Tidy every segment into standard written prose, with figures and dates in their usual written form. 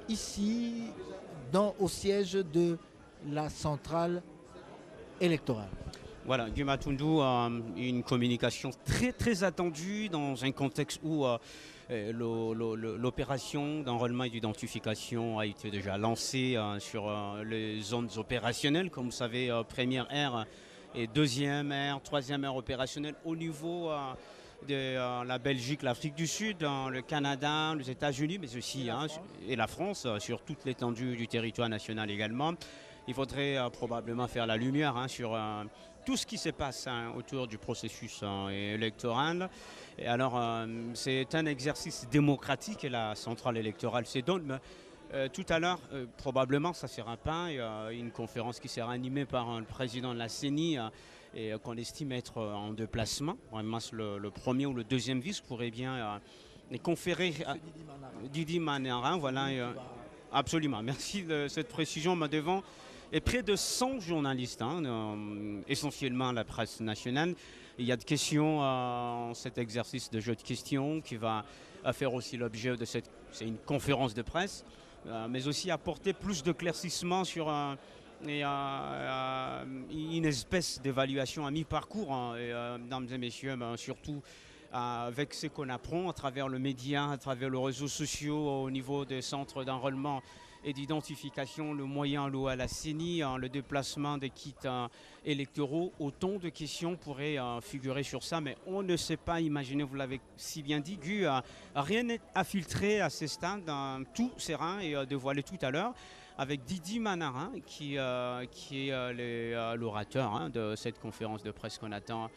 ici, au siège de la centrale électorale. Voilà, Guy Matundu, une communication très très attendue dans un contexte où l'opération d'enrôlement et d'identification a été déjà lancée sur les zones opérationnelles. Comme vous savez, première ère et deuxième ère, troisième ère opérationnelle au niveau de la Belgique, l'Afrique du Sud, le Canada, les États-Unis, mais aussi et la France, sur toute l'étendue du territoire national également. Il faudrait probablement faire la lumière sur tout ce qui se passe autour du processus électoral. Et alors, c'est un exercice démocratique et la centrale électorale se donne. Tout à l'heure, probablement, ça sera pas une conférence qui sera animée par le président de la CENI et qu'on estime être en déplacement. Vraiment, le premier ou le deuxième vice pourrait bien conférer à Didi Manara. Voilà, absolument. Merci de cette précision, devant. Et près de 100 journalistes, essentiellement la presse nationale. Il y a des questions, cet exercice de jeu de questions qui va faire aussi l'objet de c'est une conférence de presse, mais aussi apporter plus d'éclaircissement sur une espèce d'évaluation à mi-parcours, mesdames et messieurs, surtout avec ce qu'on apprend à travers le média, à travers les réseaux sociaux, au niveau des centres d'enrôlement et d'identification, le moyen alloué à la CENI, le déplacement des kits électoraux. Autant de questions pourraient figurer sur ça, mais on ne sait pas imaginer, vous l'avez si bien dit, Gu, rien n'est à filtrer à ce stade, tout sera dévoilé tout à l'heure, avec Didi Manara, qui est l'orateur de cette conférence de presse qu'on attend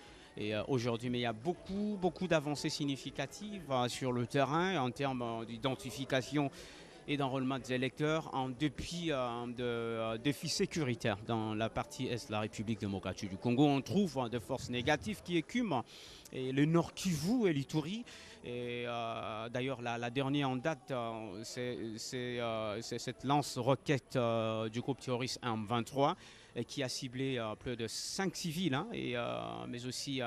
aujourd'hui. Mais il y a beaucoup d'avancées significatives sur le terrain en termes d'identification et d'enrôlement des électeurs en dépit de défis sécuritaires dans la partie est de la République démocratique du Congo. On trouve des forces négatives qui écument et le Nord Kivu et l'Ituri. Et d'ailleurs, la dernière en date, c'est cette lance-roquette du groupe terroriste M23 qui a ciblé plus de 5 civils, mais aussi...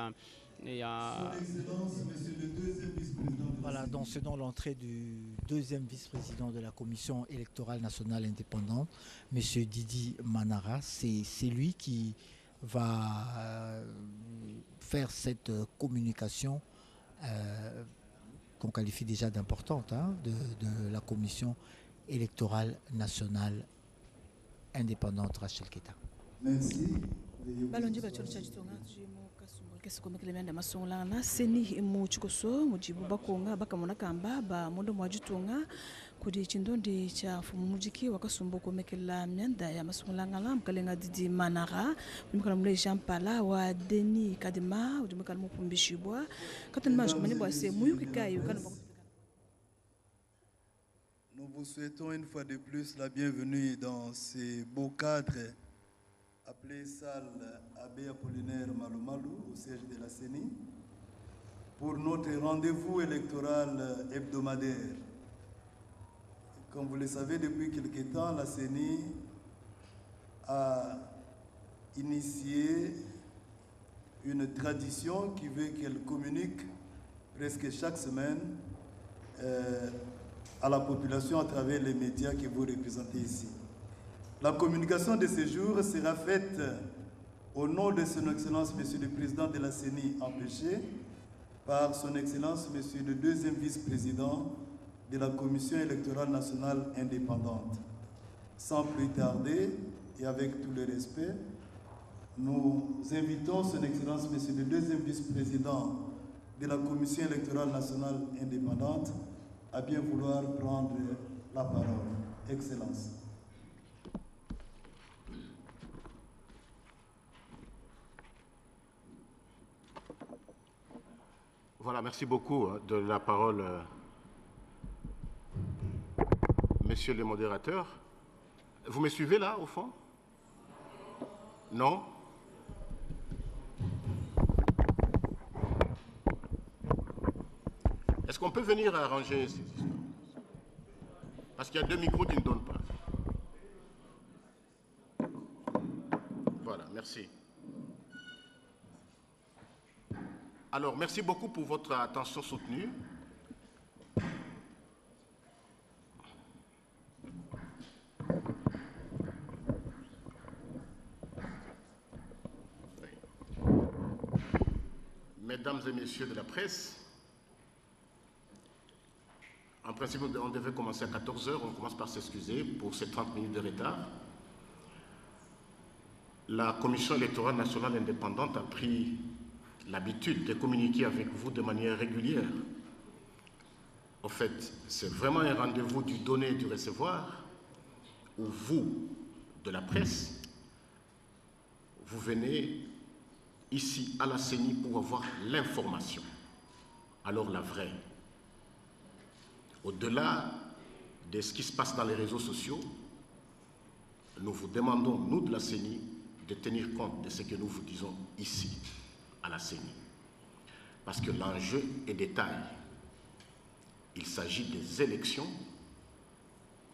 Son Excellence, Monsieur le deuxième vice-président. Voilà, donc c'est dans l'entrée du deuxième vice-président de la Commission électorale nationale indépendante, Monsieur Didi Manara. C'est lui qui va faire cette communication qu'on qualifie déjà d'importante de la Commission électorale nationale indépendante. Rachel Keta. Merci. balonje bacholo cha chitonga chimo kasumbu kesiko mekelemenda masonga na seni mu chikoso mujibu bakonga bakamona kamba ba mondo mwa chitonga kudi chindondi cha fumu mujiki wakasumbu komekela myanda ya masonga ngala mkalenga Didi Manara mukala mule Jean Pala wa Denis Kadima udimukala mupumbishibwa katani majo kumani bwa se muyuki kayo kana. Nous vous souhaitons une fois de plus la bienvenue dans ces beaux cadres appelé salle Abbé Apollinaire Malumalu au siège de la CENI pour notre rendez-vous électoral hebdomadaire. Comme vous le savez, depuis quelque temps, la CENI a initié une tradition qui veut qu'elle communique presque chaque semaine à la population à travers les médias que vous représentez ici. La communication de ce jour sera faite au nom de son Excellence, Monsieur le Président de la CENI empêché, par son Excellence, Monsieur le deuxième vice-président de la Commission électorale nationale indépendante. Sans plus tarder et avec tout le respect, nous invitons son Excellence, Monsieur le deuxième vice-président de la Commission électorale nationale indépendante à bien vouloir prendre la parole. Excellence. Voilà, merci beaucoup de la parole, Monsieur le modérateur. Vous me suivez là, au fond? Non? Est-ce qu'on peut venir arranger ces histoires? Parce qu'il y a deux micros qui ne donnent pas. Voilà, merci. Alors, merci beaucoup pour votre attention soutenue. Mesdames et messieurs de la presse, en principe, on devait commencer à 14 h. On commence par s'excuser pour ces 30 minutes de retard. La Commission électorale nationale indépendante a pris l'habitude de communiquer avec vous de manière régulière. En fait, c'est vraiment un rendez-vous du donner et du recevoir, où vous, de la presse, vous venez ici à la CENI pour avoir l'information, alors la vraie. Au-delà de ce qui se passe dans les réseaux sociaux, nous vous demandons, nous de la CENI, de tenir compte de ce que nous vous disons ici, à la CENI. Parce que l'enjeu est de taille. Il s'agit des élections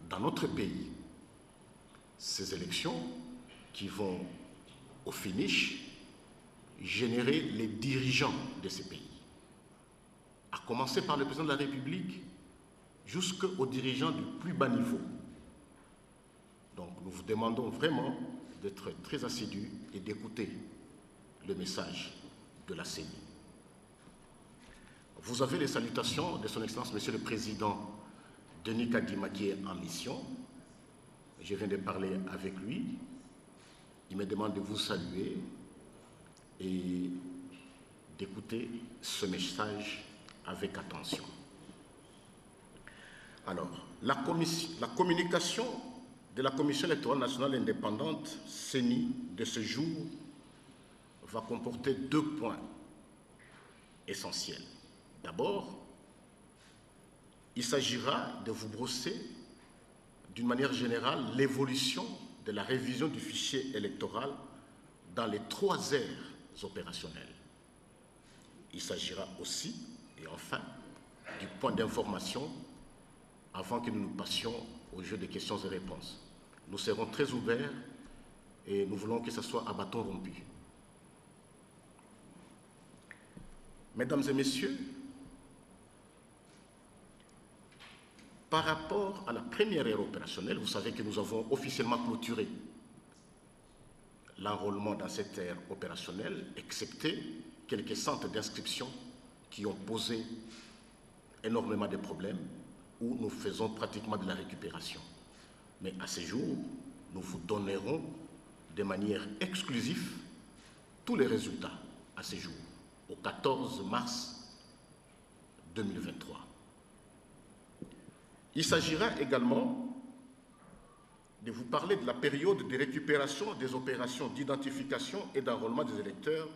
dans notre pays. Ces élections qui vont, au finish, générer les dirigeants de ces pays. À commencer par le président de la République jusqu'aux dirigeants du plus bas niveau. Donc nous vous demandons vraiment d'être très assidus et d'écouter le message de la CENI. Vous avez les salutations de son Excellence, Monsieur le Président Denis Kadima, qui est en mission. Je viens de parler avec lui. Il me demande de vous saluer et d'écouter ce message avec attention. Alors, la communication de la Commission électorale nationale indépendante, CENI, de ce jour, va comporter 2 points essentiels. D'abord, il s'agira de vous brosser, d'une manière générale, l'évolution de la révision du fichier électoral dans les 3 aires opérationnelles. Il s'agira aussi, et enfin, du point d'information avant que nous nous passions au jeu des questions et réponses. Nous serons très ouverts et nous voulons que ce soit à bâton rompu. Mesdames et messieurs, par rapport à la première ère opérationnelle, vous savez que nous avons officiellement clôturé l'enrôlement dans cette ère opérationnelle, excepté quelques centres d'inscription qui ont posé énormément de problèmes, où nous faisons pratiquement de la récupération. Mais à ce jour, nous vous donnerons de manière exclusive tous les résultats à ce jour, au 14 mars 2023. Il s'agira également de vous parler de la période de récupération des opérations d'identification et d'enrôlement des électeurs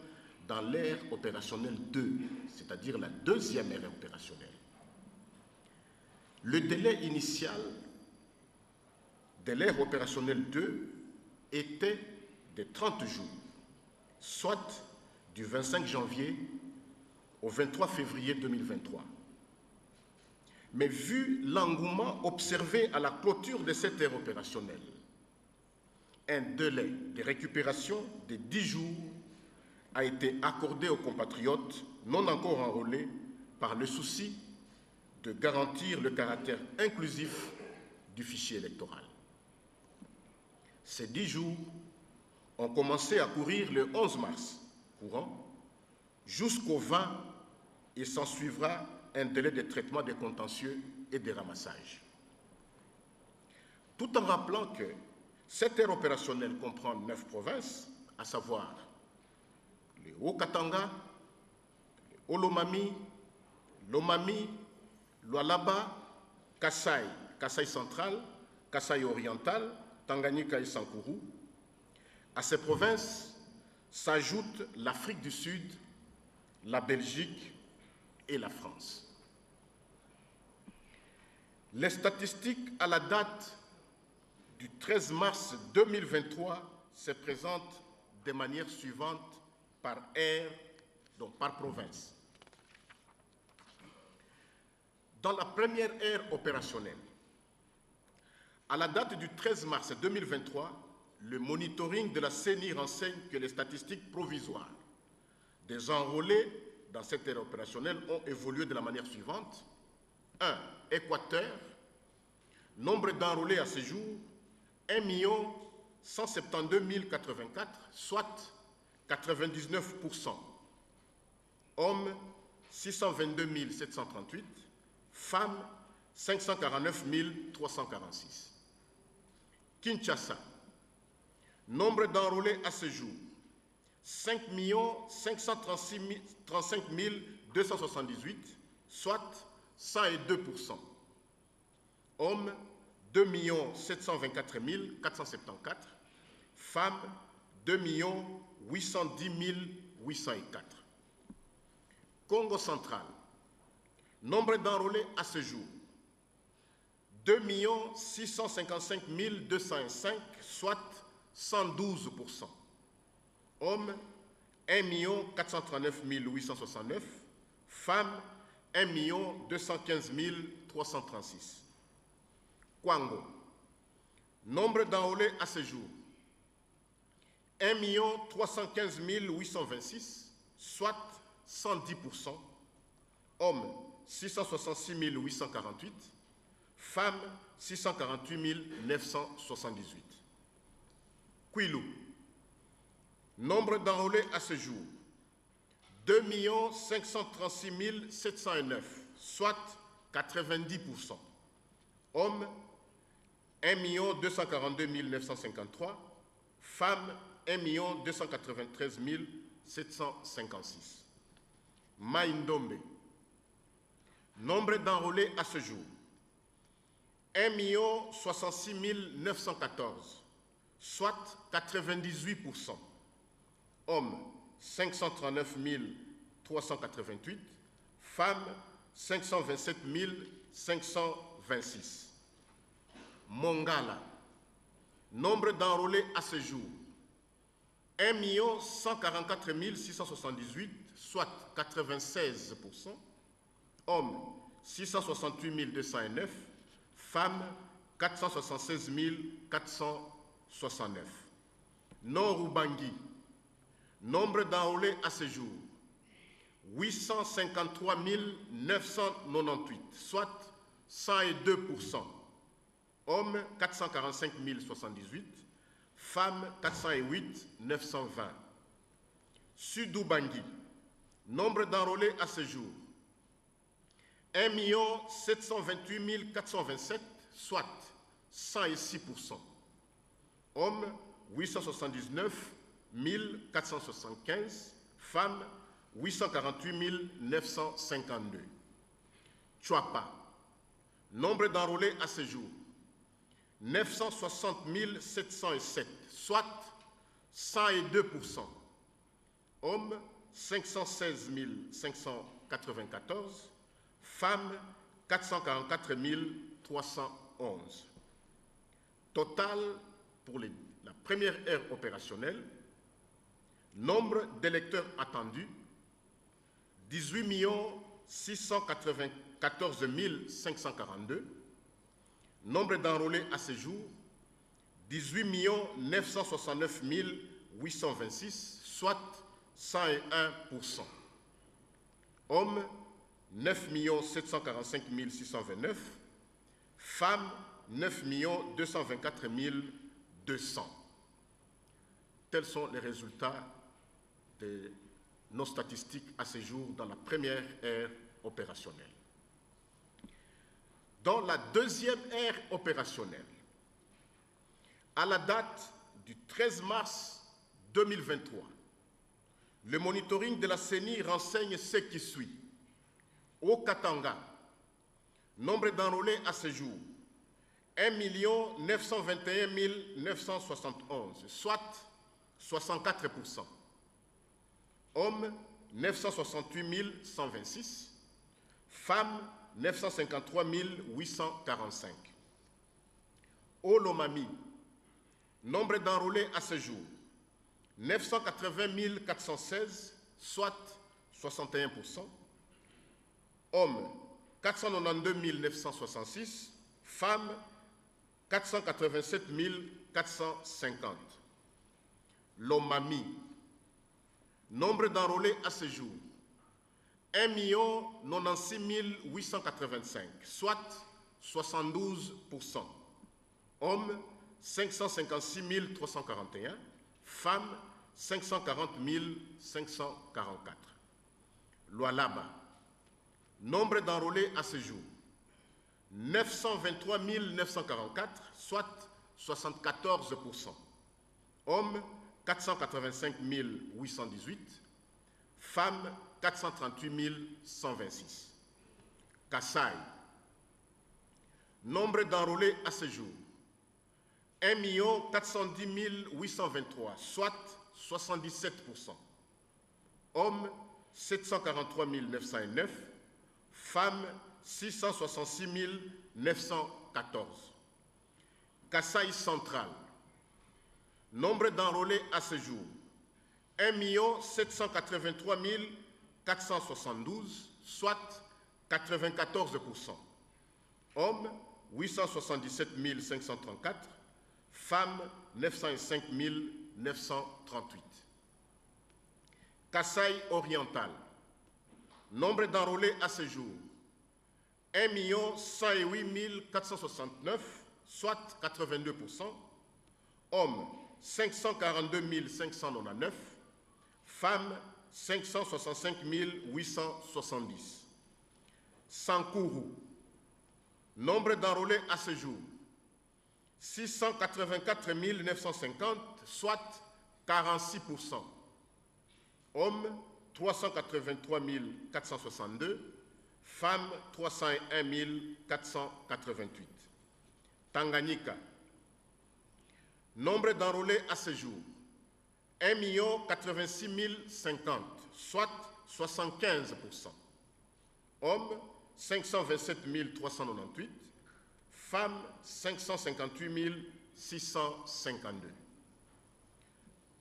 dans l'ère opérationnelle 2, c'est-à-dire la 2e ère opérationnelle. Le délai initial de l'ère opérationnelle 2 était de 30 jours, soit du 25 janvier au 23 février 2023. Mais vu l'engouement observé à la clôture de cette ère opérationnelle, un délai de récupération de 10 jours a été accordé aux compatriotes non encore enrôlés par le souci de garantir le caractère inclusif du fichier électoral. Ces 10 jours ont commencé à courir le 11 mars courant jusqu'au 20 et s'en suivra un délai de traitement des contentieux et des ramassages. Tout en rappelant que cette ère opérationnelle comprend 9 provinces, à savoir le Haut-Katanga, le Haut-Lomami, Lomami, Lualaba, Kasaï, Kasaï central, Kasaï oriental, Tanganyika et Sankourou. À ces provinces s'ajoutent l'Afrique du Sud, la Belgique et la France. Les statistiques à la date du 13 mars 2023 se présentent de manière suivante par aire, donc par province. Dans la première ère opérationnelle, à la date du 13 mars 2023, le monitoring de la CENI renseigne que les statistiques provisoires des enrôlés dans cette ère opérationnelle ont évolué de la manière suivante. 1. Équateur, nombre d'enrôlés à ce jour, 1 172 084, soit 99%. Hommes, 622 738. Femmes, 549 346. Kinshasa. Nombre d'enrôlés à ce jour, 5 535 278, soit 102%. Hommes, 2 724 474. Femmes, 2 810 804. Congo central. Nombre d'enrôlés à ce jour, 2 655 205, soit 112%. Hommes, 1 439 869. Femmes, 1 215 336. Kwango. Nombre d'enrôlés à ce jour, 1 315 826, soit 110%. Hommes, 666 848. Femmes, 648 978. Kwilu. Nombre d'enrôlés à ce jour, 2 536 709, soit 90%. Hommes, 1 242 953. Femmes, 1 293 756. Maïndombe. Nombre d'enrôlés à ce jour, 1 66 914, soit 98%. Hommes, 539 388. Femmes, 527 526. Mongala. Nombre d'enrôlés à ce jour, 1 144 678, soit 96%. Hommes, 668 209. Femmes, 476 469. Nord-Ubangi. Nombre d'enrôlés à ce jour, 853 998, soit 102%. Hommes, 445 078. Femmes, 408 920. Sud-Ubangi. Nombre d'enrôlés à ce jour, 1 728 427, soit 106%. Hommes, 879 475. Femmes, 848 952. Chouapa. Nombre d'enrôlés à ce jour, 960 707, soit 102%. Hommes, 516 594. Femmes, 444 311. Total pour la première ère opérationnelle, nombre d'électeurs attendus, 18 694 542. Nombre d'enrôlés à ce jour, 18 969 826, soit 101%. Hommes, 9 745 629. Femmes, 9 224 200. Tels sont les résultats de nos statistiques à ce jour dans la première ère opérationnelle. Dans la deuxième ère opérationnelle, à la date du 13 mars 2023, le monitoring de la CENI renseigne ce qui suit. Au Katanga, nombre d'enrôlés à ce jour, 1 921 971, soit 64%. Hommes, 968 126. Femmes, 953 845. Au Lomami, nombre d'enrôlés à ce jour, 980 416, soit 61%. Hommes, 492 966. Femmes, 487 450. Lomami, nombre d'enrôlés à ce jour, 1 96 885, soit 72%. Hommes, 556 341. Femmes, 540 544. Lualaba. Nombre d'enrôlés à ce jour, 923 944, soit 74%. Hommes, 485 818. Femmes, 438 126. Kassai. Nombre d'enrôlés à ce jour, 1 410 823, soit 77%. Hommes, 743 909. Femmes, 666 914. Kassai central. Nombre d'enrôlés à ce jour, 1 783 472, soit 94%. Hommes, 877 534. Femmes, 905 938. Kassai oriental. Nombre d'enrôlés à ce jour, 1 108 469, soit 82%. Hommes, 542 599. Femmes, 565 870. Sankourou. Nombre d'enrôlés à ce jour, 684 950, soit 46%. Hommes, 383 462. Femmes, 301 488. Tanganyika. Nombre d'enrôlés à ce jour, 1 86 050, soit 75%. Hommes, 527 398. Femmes, 558 652.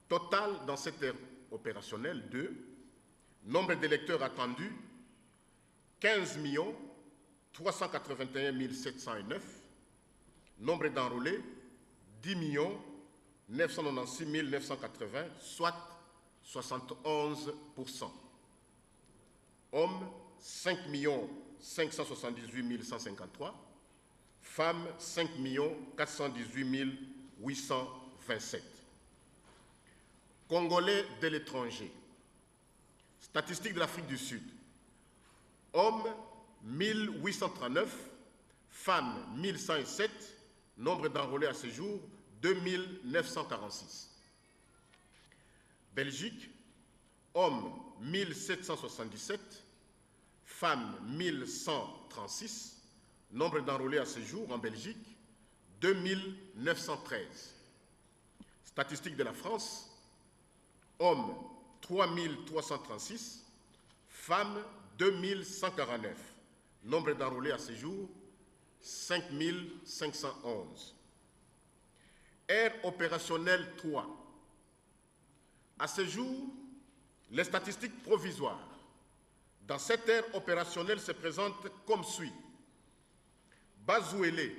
Total dans cette ère opérationnelle, 2. Nombre d'électeurs attendus, 15 381 709. Nombre d'enrôlés, 10 996 980, soit 71%. Hommes, 5 578 153. Femmes, 5 418 827. Congolais de l'étranger. Statistiques de l'Afrique du Sud. Hommes, 1839. Femmes, 1107. Nombre d'enrôlés à ce jour, 2946. Belgique. Hommes, 1777. Femmes, 1136. Nombre d'enrôlés à ce jour en Belgique, 2913. Statistiques de la France. Hommes, 3336. Femmes, 2149. Nombre d'enrôlés à ce jour, 5511. Aire opérationnelle 3. À ce jour, les statistiques provisoires dans cette aire opérationnelle se présentent comme suit. Bazouélé,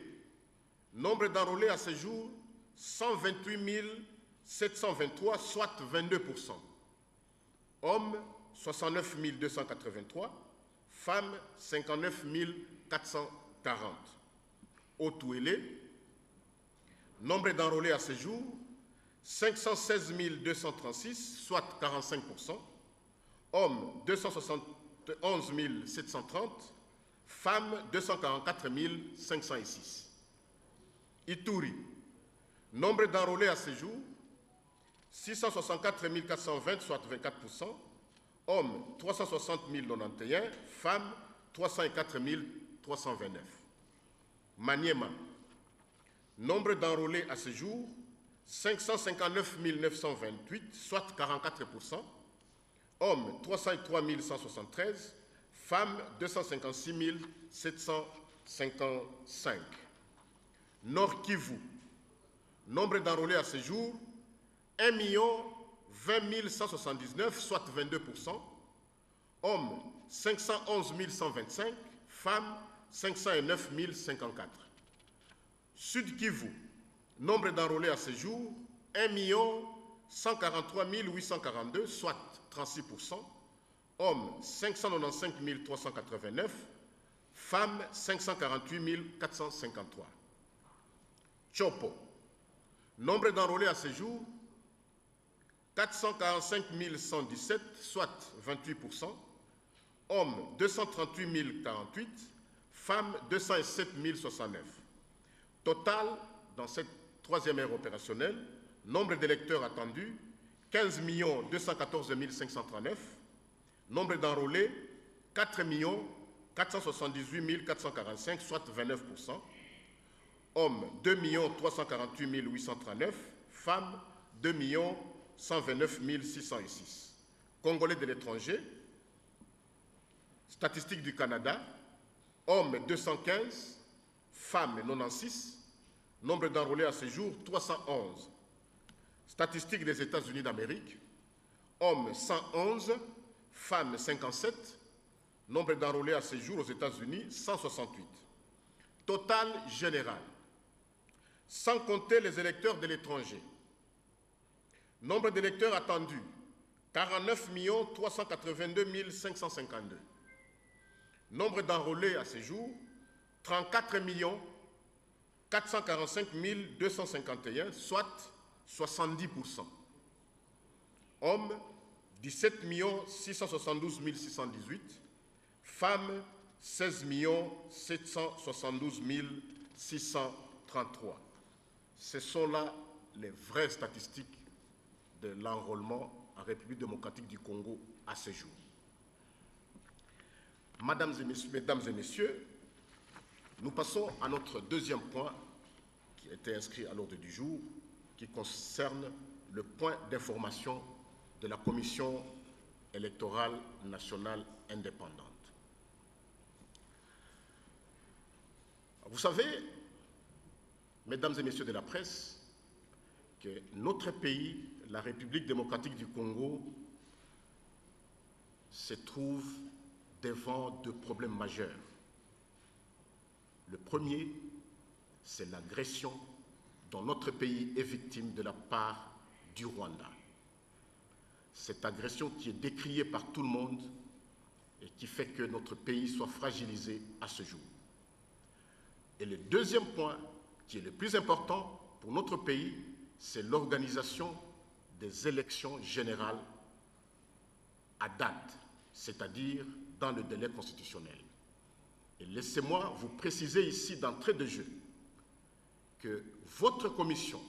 nombre d'enrôlés à ce jour, 128 723, soit 22%. Hommes, 69 283. Femmes, 59 440. Otouélé, nombre d'enrôlés à ce jour, 516 236, soit 45%. Hommes, 271 730. Femmes, 244 506. Ituri, nombre d'enrôlés à ce jour, 664 420, soit 24%. Hommes, 360 091. Femmes, 304 329. Maniema, nombre d'enrôlés à ce jour, 559 928, soit 44%. Hommes, 303 173. Femmes, 256 755. Nord Kivu, nombre d'enrôlés à ce jour, 1 20 179, soit 22%. Hommes, 511 125. Femmes, 509 054. Sud Kivu, nombre d'enrôlés à ce jour, 1 143 842, soit 36%. Hommes, 595 389. Femmes, 548 453. Chopo, nombre d'enrôlés à ce jour, 445 117, soit 28%. Hommes, 238 048. Femmes, 207 069. Total, dans cette troisième ère opérationnelle, nombre d'électeurs attendus, 15 214 539. Nombre d'enrôlés, 4 478 445, soit 29%. Hommes, 2 348 839. Femmes, 2 129 606. Congolais de l'étranger, statistiques du Canada, hommes 215, femmes 96, nombre d'enrôlés à ce jour 311. Statistiques des États-Unis d'Amérique, hommes 111, femmes 57, nombre d'enrôlés à ce jour aux États-Unis 168. Total général, sans compter les électeurs de l'étranger. Nombre d'électeurs attendus, 49 382 552. Nombre d'enrôlés à ce jour, 34 445 251, soit 70%. Hommes, 17 672 618. Femmes, 16 772 633. Ce sont là les vraies statistiques de l'enrôlement en République démocratique du Congo à ce jour. Mesdames et messieurs, nous passons à notre deuxième point qui était inscrit à l'ordre du jour, qui concerne le point d'information de la Commission électorale nationale indépendante. Vous savez, mesdames et messieurs de la presse, que notre pays, la République démocratique du Congo, se trouve devant deux problèmes majeurs. Le premier, c'est l'agression dont notre pays est victime de la part du Rwanda. Cette agression qui est décriée par tout le monde et qui fait que notre pays soit fragilisé à ce jour. Et le deuxième point, qui est le plus important pour notre pays, c'est l'organisation des élections générales à date, c'est-à-dire dans le délai constitutionnel. Et laissez-moi vous préciser ici d'entrée de jeu que votre commission,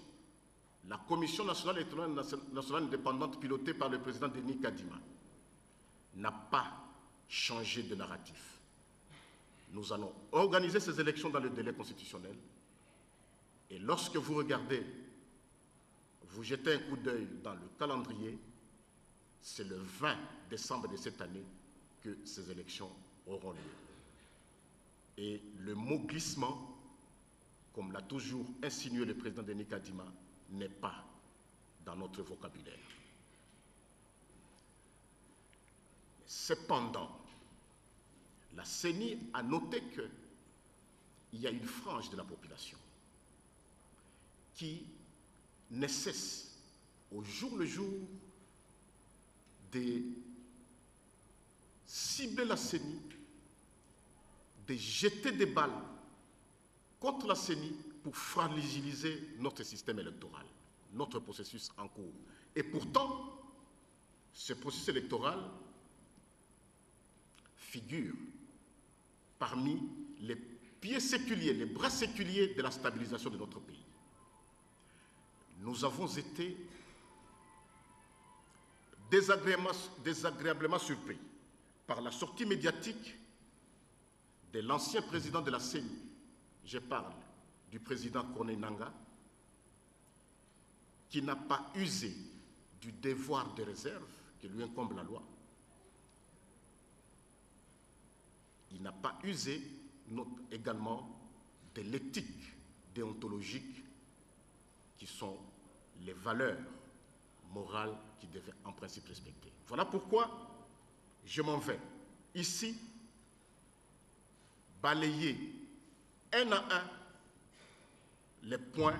la Commission nationale électorale nationale indépendante pilotée par le président Denis Kadima, n'a pas changé de narratif. Nous allons organiser ces élections dans le délai constitutionnel. Et lorsque vous regardez, vous jetez un coup d'œil dans le calendrier, c'est le 20 décembre de cette année que ces élections auront lieu. Et le mot glissement, comme l'a toujours insinué le président Denis Kadima, n'est pas dans notre vocabulaire. Cependant, la CENI a noté qu'il y a une frange de la population qui ne cesse au jour le jour de cibler la CENI, de jeter des balles contre la CENI pour fragiliser notre système électoral, notre processus en cours. Et pourtant, ce processus électoral figure parmi les pieds séculiers, les bras séculiers de la stabilisation de notre pays. Nous avons été désagréablement surpris par la sortie médiatique de l'ancien président de la CENI. Je parle du président Corneille Nangaa, qui n'a pas usé du devoir de réserve qui lui incombe la loi. Il n'a pas usé également de l'éthique déontologique qui sont les valeurs morales qui devaient en principe respecter. Voilà pourquoi je m'en vais ici balayer un à un les points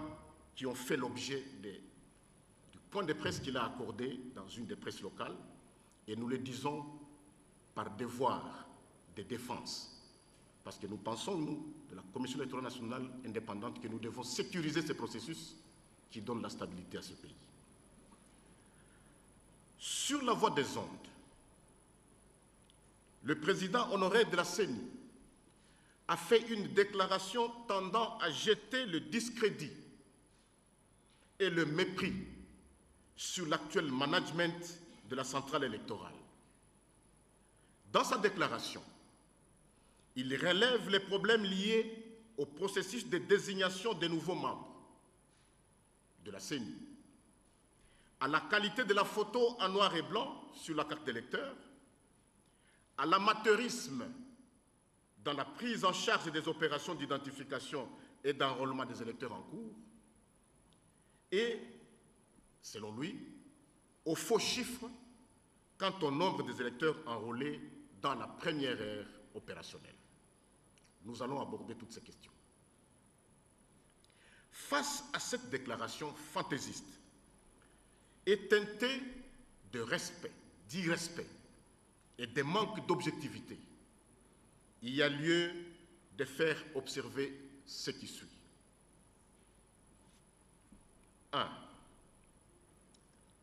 qui ont fait l'objet du point de presse qu'il a accordé dans une des presses locales, et nous le disons par devoir de défense. Parce que nous pensons, nous, de la Commission électorale nationale indépendante, que nous devons sécuriser ce processus qui donne la stabilité à ce pays. Sur la voie des ondes, le président honoraire de la CENI a fait une déclaration tendant à jeter le discrédit et le mépris sur l'actuel management de la centrale électorale. Dans sa déclaration, il relève les problèmes liés au processus de désignation des nouveaux membres de la CENI, à la qualité de la photo en noir et blanc sur la carte d'électeur, à l'amateurisme dans la prise en charge des opérations d'identification et d'enrôlement des électeurs en cours, et, selon lui, aux faux chiffres quant au nombre des électeurs enrôlés dans la première ère opérationnelle. Nous allons aborder toutes ces questions. Face à cette déclaration fantaisiste et teintée de respect, d'irrespect et de manque d'objectivité, il y a lieu de faire observer ce qui suit. 1.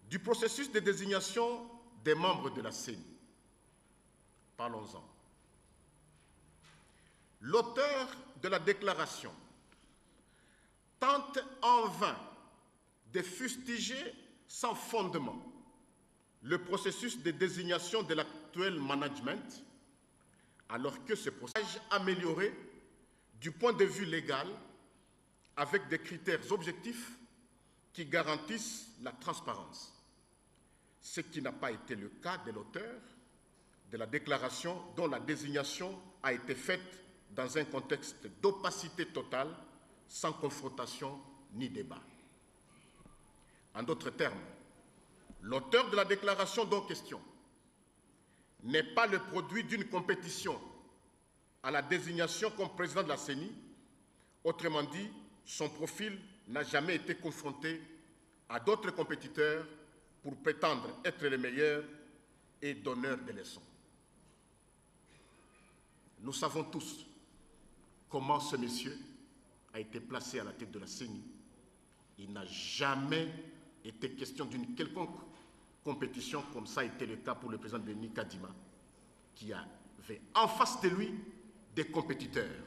Du processus de désignation des membres de la CENI. Parlons-en. L'auteur de la déclaration tente en vain de fustiger sans fondement le processus de désignation de l'actuel management, alors que ce processus est amélioré du point de vue légal avec des critères objectifs qui garantissent la transparence, ce qui n'a pas été le cas de l'auteur de la déclaration dont la désignation a été faite dans un contexte d'opacité totale, sans confrontation ni débat. En d'autres termes, l'auteur de la déclaration dont question n'est pas le produit d'une compétition à la désignation comme président de la CENI. Autrement dit, son profil n'a jamais été confronté à d'autres compétiteurs pour prétendre être les meilleurs et donneurs de leçons. Nous savons tous comment ce monsieur a été placé à la tête de la CENI. Il n'a jamais été question d'une quelconque compétition, comme ça a été le cas pour le président Denis Kadima, qui avait en face de lui des compétiteurs.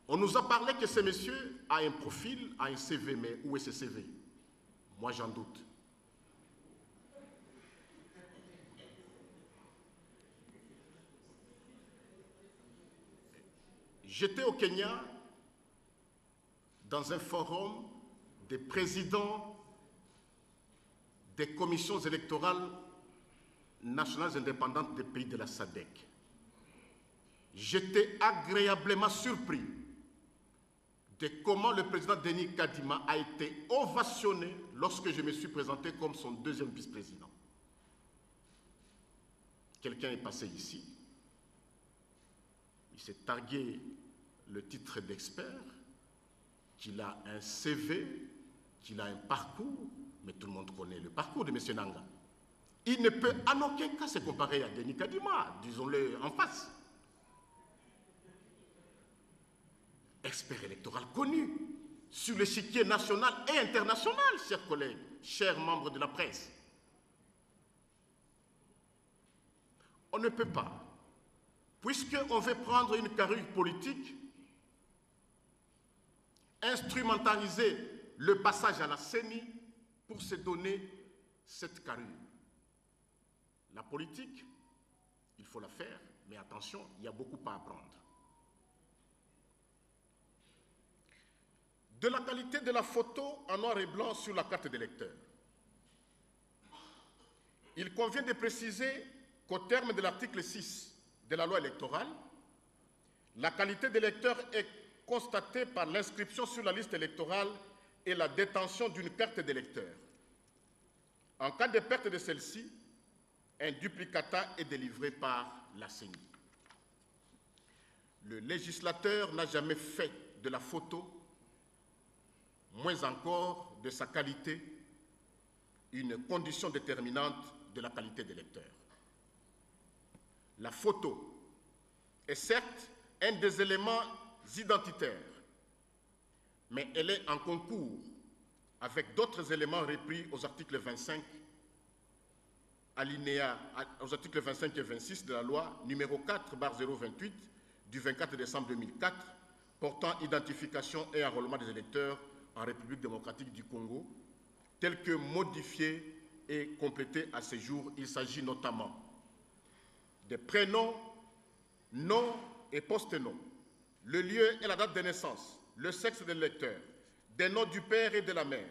On nous a parlé que ce monsieur a un profil, a un CV, mais où est ce CV? Moi, j'en doute. J'étais au Kenya dans un forum des présidents des commissions électorales nationales indépendantes des pays de la SADC. J'étais agréablement surpris de comment le président Denis Kadima a été ovationné lorsque je me suis présenté comme son deuxième vice-président. Quelqu'un est passé ici, il s'est targué le titre d'expert, qu'il a un CV, qu'il a un parcours, mais tout le monde connaît le parcours de M. Nanga. Il ne peut en aucun cas se comparer à Denis Kadima, disons-le en face. Expert électoral connu sur l'échiquier national et international, chers collègues, chers membres de la presse. On ne peut pas, puisqu'on veut prendre une carrure politique, instrumentaliser le passage à la CENI pour se donner cette carrure. La politique, il faut la faire, mais attention, il y a beaucoup à apprendre. De la qualité de la photo en noir et blanc sur la carte d'électeur. Il convient de préciser qu'au terme de l'article 6 de la loi électorale, la qualité d'électeur est constatée par l'inscription sur la liste électorale et la détention d'une carte d'électeur. En cas de perte de celle-ci, un duplicata est délivré par la CENI. Le législateur n'a jamais fait de la photo, moins encore de sa qualité, une condition déterminante de la qualité d'électeur. La photo est certes un des éléments identitaires, mais elle est en concours avec d'autres éléments repris aux articles 25 aux articles 25 et 26 de la loi numéro 4/028 du 24 décembre 2004 portant identification et enrôlement des électeurs en République démocratique du Congo, tel que modifié et complété à ce jour. Il s'agit notamment des prénoms, noms et post-noms, le lieu et la date de naissance, le sexe de l'électeur, des noms du père et de la mère,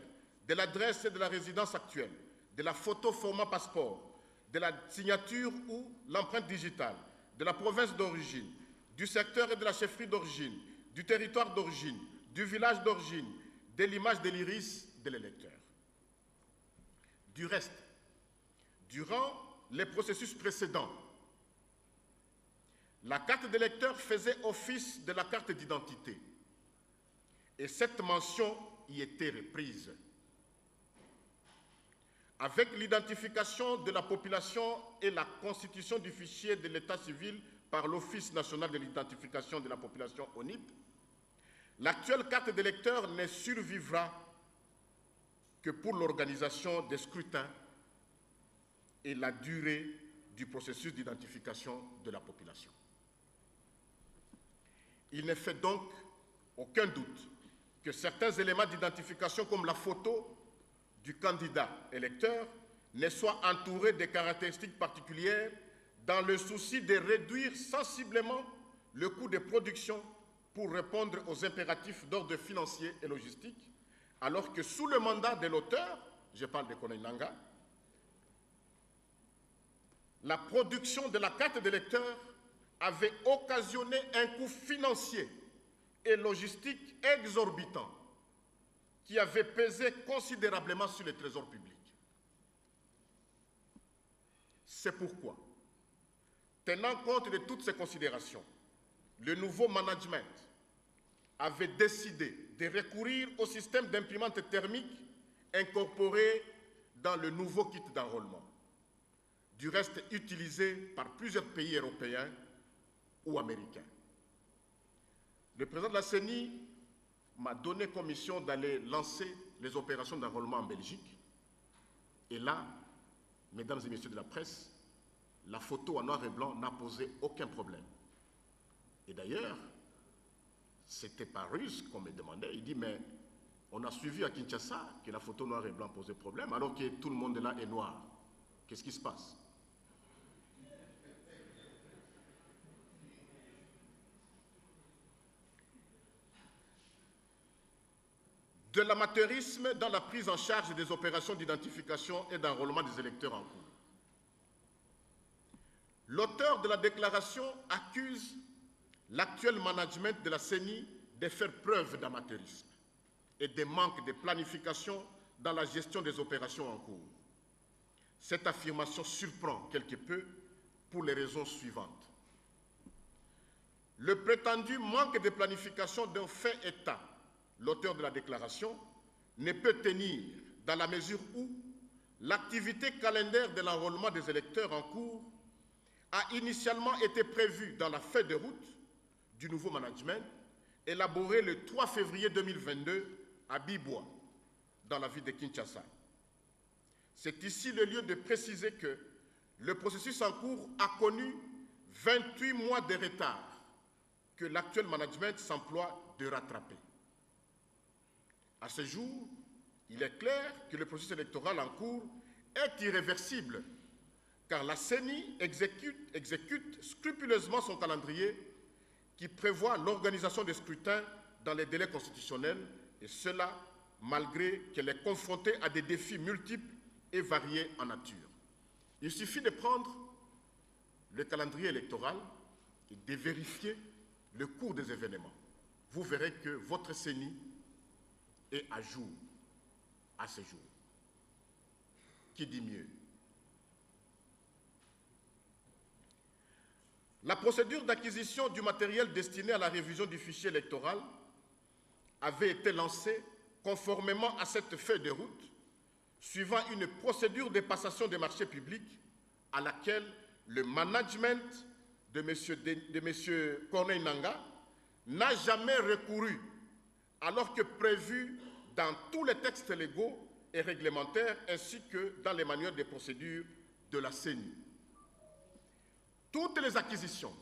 de l'adresse et de la résidence actuelle, de la photo format passeport, de la signature ou l'empreinte digitale, de la province d'origine, du secteur et de la chefferie d'origine, du territoire d'origine, du village d'origine, de l'image de l'iris de l'électeur. Du reste, durant les processus précédents, la carte d'électeur faisait office de la carte d'identité et cette mention y était reprise. Avec l'identification de la population et la constitution du fichier de l'état civil par l'Office national de l'identification de la population ONIP, l'actuelle carte d'électeur ne survivra que pour l'organisation des scrutins et la durée du processus d'identification de la population. Il ne fait donc aucun doute que certains éléments d'identification comme la photo du candidat électeur ne soient entourés de caractéristiques particulières dans le souci de réduire sensiblement le coût de production pour répondre aux impératifs d'ordre financier et logistique, alors que sous le mandat de l'auteur, je parle de Corneille Nangaa, la production de la carte d'électeur avait occasionné un coût financier et logistique exorbitant qui avait pesé considérablement sur le trésor public. C'est pourquoi, tenant compte de toutes ces considérations, le nouveau management avait décidé de recourir au système d'imprimante thermique incorporé dans le nouveau kit d'enrôlement, du reste utilisé par plusieurs pays européens ou américains. Le président de la CENI m'a donné comme mission d'aller lancer les opérations d'enrôlement en Belgique. Et là, mesdames et messieurs de la presse, la photo en noir et blanc n'a posé aucun problème. Et d'ailleurs, c'était par ruse qu'on me demandait. Il dit, mais on a suivi à Kinshasa que la photo noir et blanc posait problème, alors que tout le monde là est noir. Qu'est-ce qui se passe? De l'amateurisme dans la prise en charge des opérations d'identification et d'enrôlement des électeurs en cours. L'auteur de la déclaration accuse l'actuel management de la CENI de faire preuve d'amateurisme et de manque de planification dans la gestion des opérations en cours. Cette affirmation surprend quelque peu pour les raisons suivantes. Le prétendu manque de planification d'un fait état, l'auteur de la déclaration, ne peut tenir dans la mesure où l'activité calendaire de l'enrôlement des électeurs en cours a initialement été prévue dans la feuille de route du nouveau management, élaborée le 3 février 2022 à Bibois, dans la ville de Kinshasa. C'est ici le lieu de préciser que le processus en cours a connu 28 mois de retard que l'actuel management s'emploie de rattraper. À ce jour, il est clair que le processus électoral en cours est irréversible, car la CENI exécute scrupuleusement son calendrier qui prévoit l'organisation des scrutins dans les délais constitutionnels, et cela malgré qu'elle est confrontée à des défis multiples et variés en nature. Il suffit de prendre le calendrier électoral et de vérifier le cours des événements. Vous verrez que votre CENI est à jour à ce jour. Qui dit mieux? La procédure d'acquisition du matériel destiné à la révision du fichier électoral avait été lancée conformément à cette feuille de route, suivant une procédure de passation des marchés publics à laquelle le management de M. Corneille Nangaa n'a jamais recouru, alors que prévu dans tous les textes légaux et réglementaires ainsi que dans les manuels de procédure de la CENI. Toutes les acquisitions,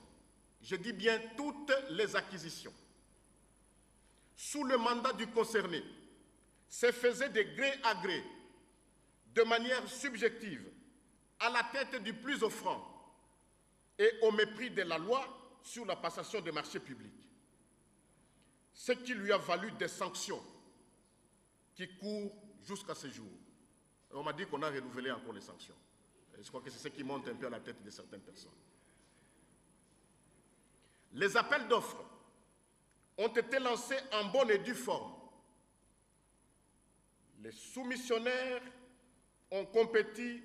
je dis bien toutes les acquisitions, sous le mandat du concerné, se faisaient de gré à gré, de manière subjective, à la tête du plus offrant et au mépris de la loi sur la passation des marchés publics. Ce qui lui a valu des sanctions qui courent jusqu'à ce jour. Et on m'a dit qu'on a renouvelé encore les sanctions. Et je crois que c'est ce qui monte un peu à la tête de certaines personnes. Les appels d'offres ont été lancés en bonne et due forme. Les soumissionnaires ont compéti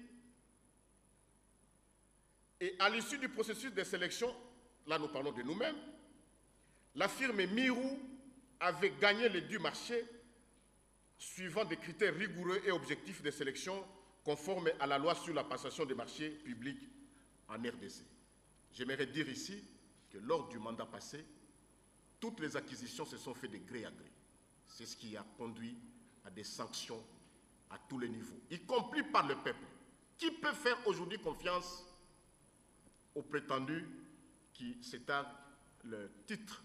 et à l'issue du processus de sélection, là nous parlons de nous-mêmes, la firme Mirou avait gagné les due marchés suivant des critères rigoureux et objectifs de sélection conformes à la loi sur la passation des marchés publics en RDC. J'aimerais dire ici que lors du mandat passé, toutes les acquisitions se sont faites de gré à gré. C'est ce qui a conduit à des sanctions à tous les niveaux, y compris par le peuple. Qui peut faire aujourd'hui confiance aux prétendus qui s'étaient le titre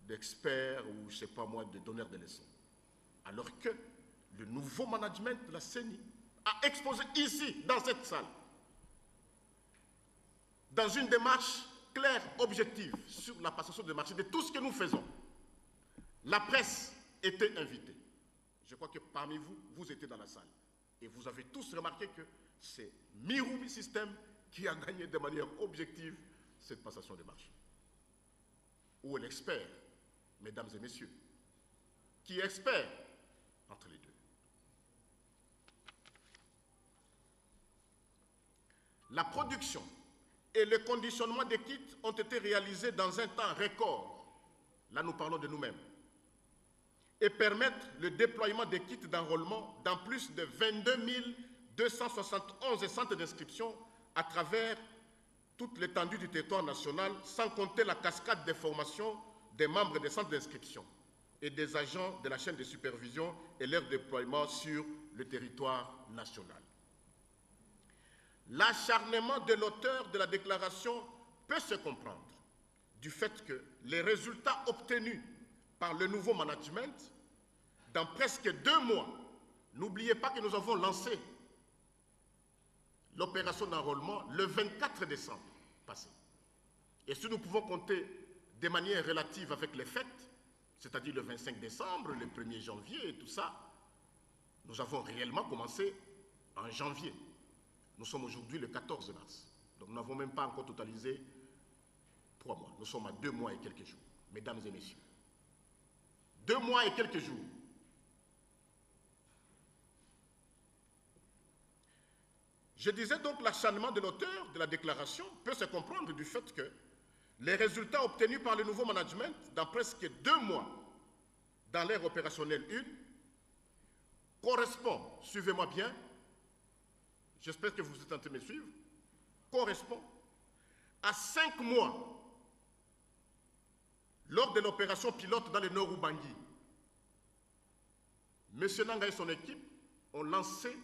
d'expert ou, je ne sais pas moi, de donneur de leçons? Alors que le nouveau management de la CENI a exposé ici, dans cette salle, dans une démarche claire, objective, sur la passation des marchés, de tout ce que nous faisons. La presse était invitée. Je crois que parmi vous, vous étiez dans la salle. Et vous avez tous remarqué que c'est Mirou System qui a gagné de manière objective cette passation des marchés. Où est l'expert, mesdames et messieurs? Qui est expert entre les deux? La production et le conditionnement des kits ont été réalisés dans un temps record. Là, nous parlons de nous-mêmes. Et permettre le déploiement des kits d'enrôlement dans plus de 22 271 centres d'inscription à travers toute l'étendue du territoire national, sans compter la cascade des formations des membres des centres d'inscription et des agents de la chaîne de supervision et leur déploiement sur le territoire national. L'acharnement de l'auteur de la déclaration peut se comprendre du fait que les résultats obtenus par le nouveau management dans presque 2 mois, n'oubliez pas que nous avons lancé l'opération d'enrôlement le 24 décembre passé. Et si nous pouvons compter de manière relative avec les fêtes, c'est-à-dire le 25 décembre, le 1er janvier et tout ça, nous avons réellement commencé en janvier. Nous sommes aujourd'hui le 14 mars. Donc nous n'avons même pas encore totalisé 3 mois. Nous sommes à 2 mois et quelques jours, mesdames et messieurs. 2 mois et quelques jours. Je disais donc l'acharnement de l'auteur de la déclaration peut se comprendre du fait que les résultats obtenus par le nouveau management dans presque 2 mois dans l'ère opérationnelle 1 correspond, suivez-moi bien, j'espère que vous êtes en train de me suivre, correspond à 5 mois lors de l'opération pilote dans le Nord Ubangi. M. Nanga et son équipe ont lancé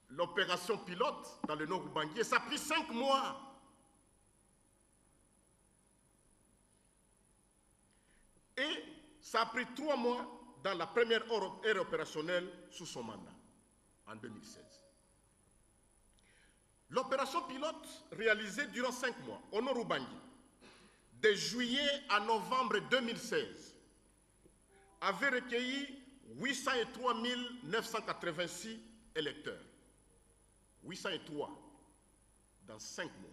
l'opération pilote dans le Nord Ubangi et ça a pris 5 mois. Et ça a pris 3 mois dans la première ère opérationnelle sous son mandat, en 2016. L'opération pilote réalisée durant 5 mois au Nord Ubangi, de juillet à novembre 2016, avait recueilli 803 986 électeurs. 803 dans 5 mois.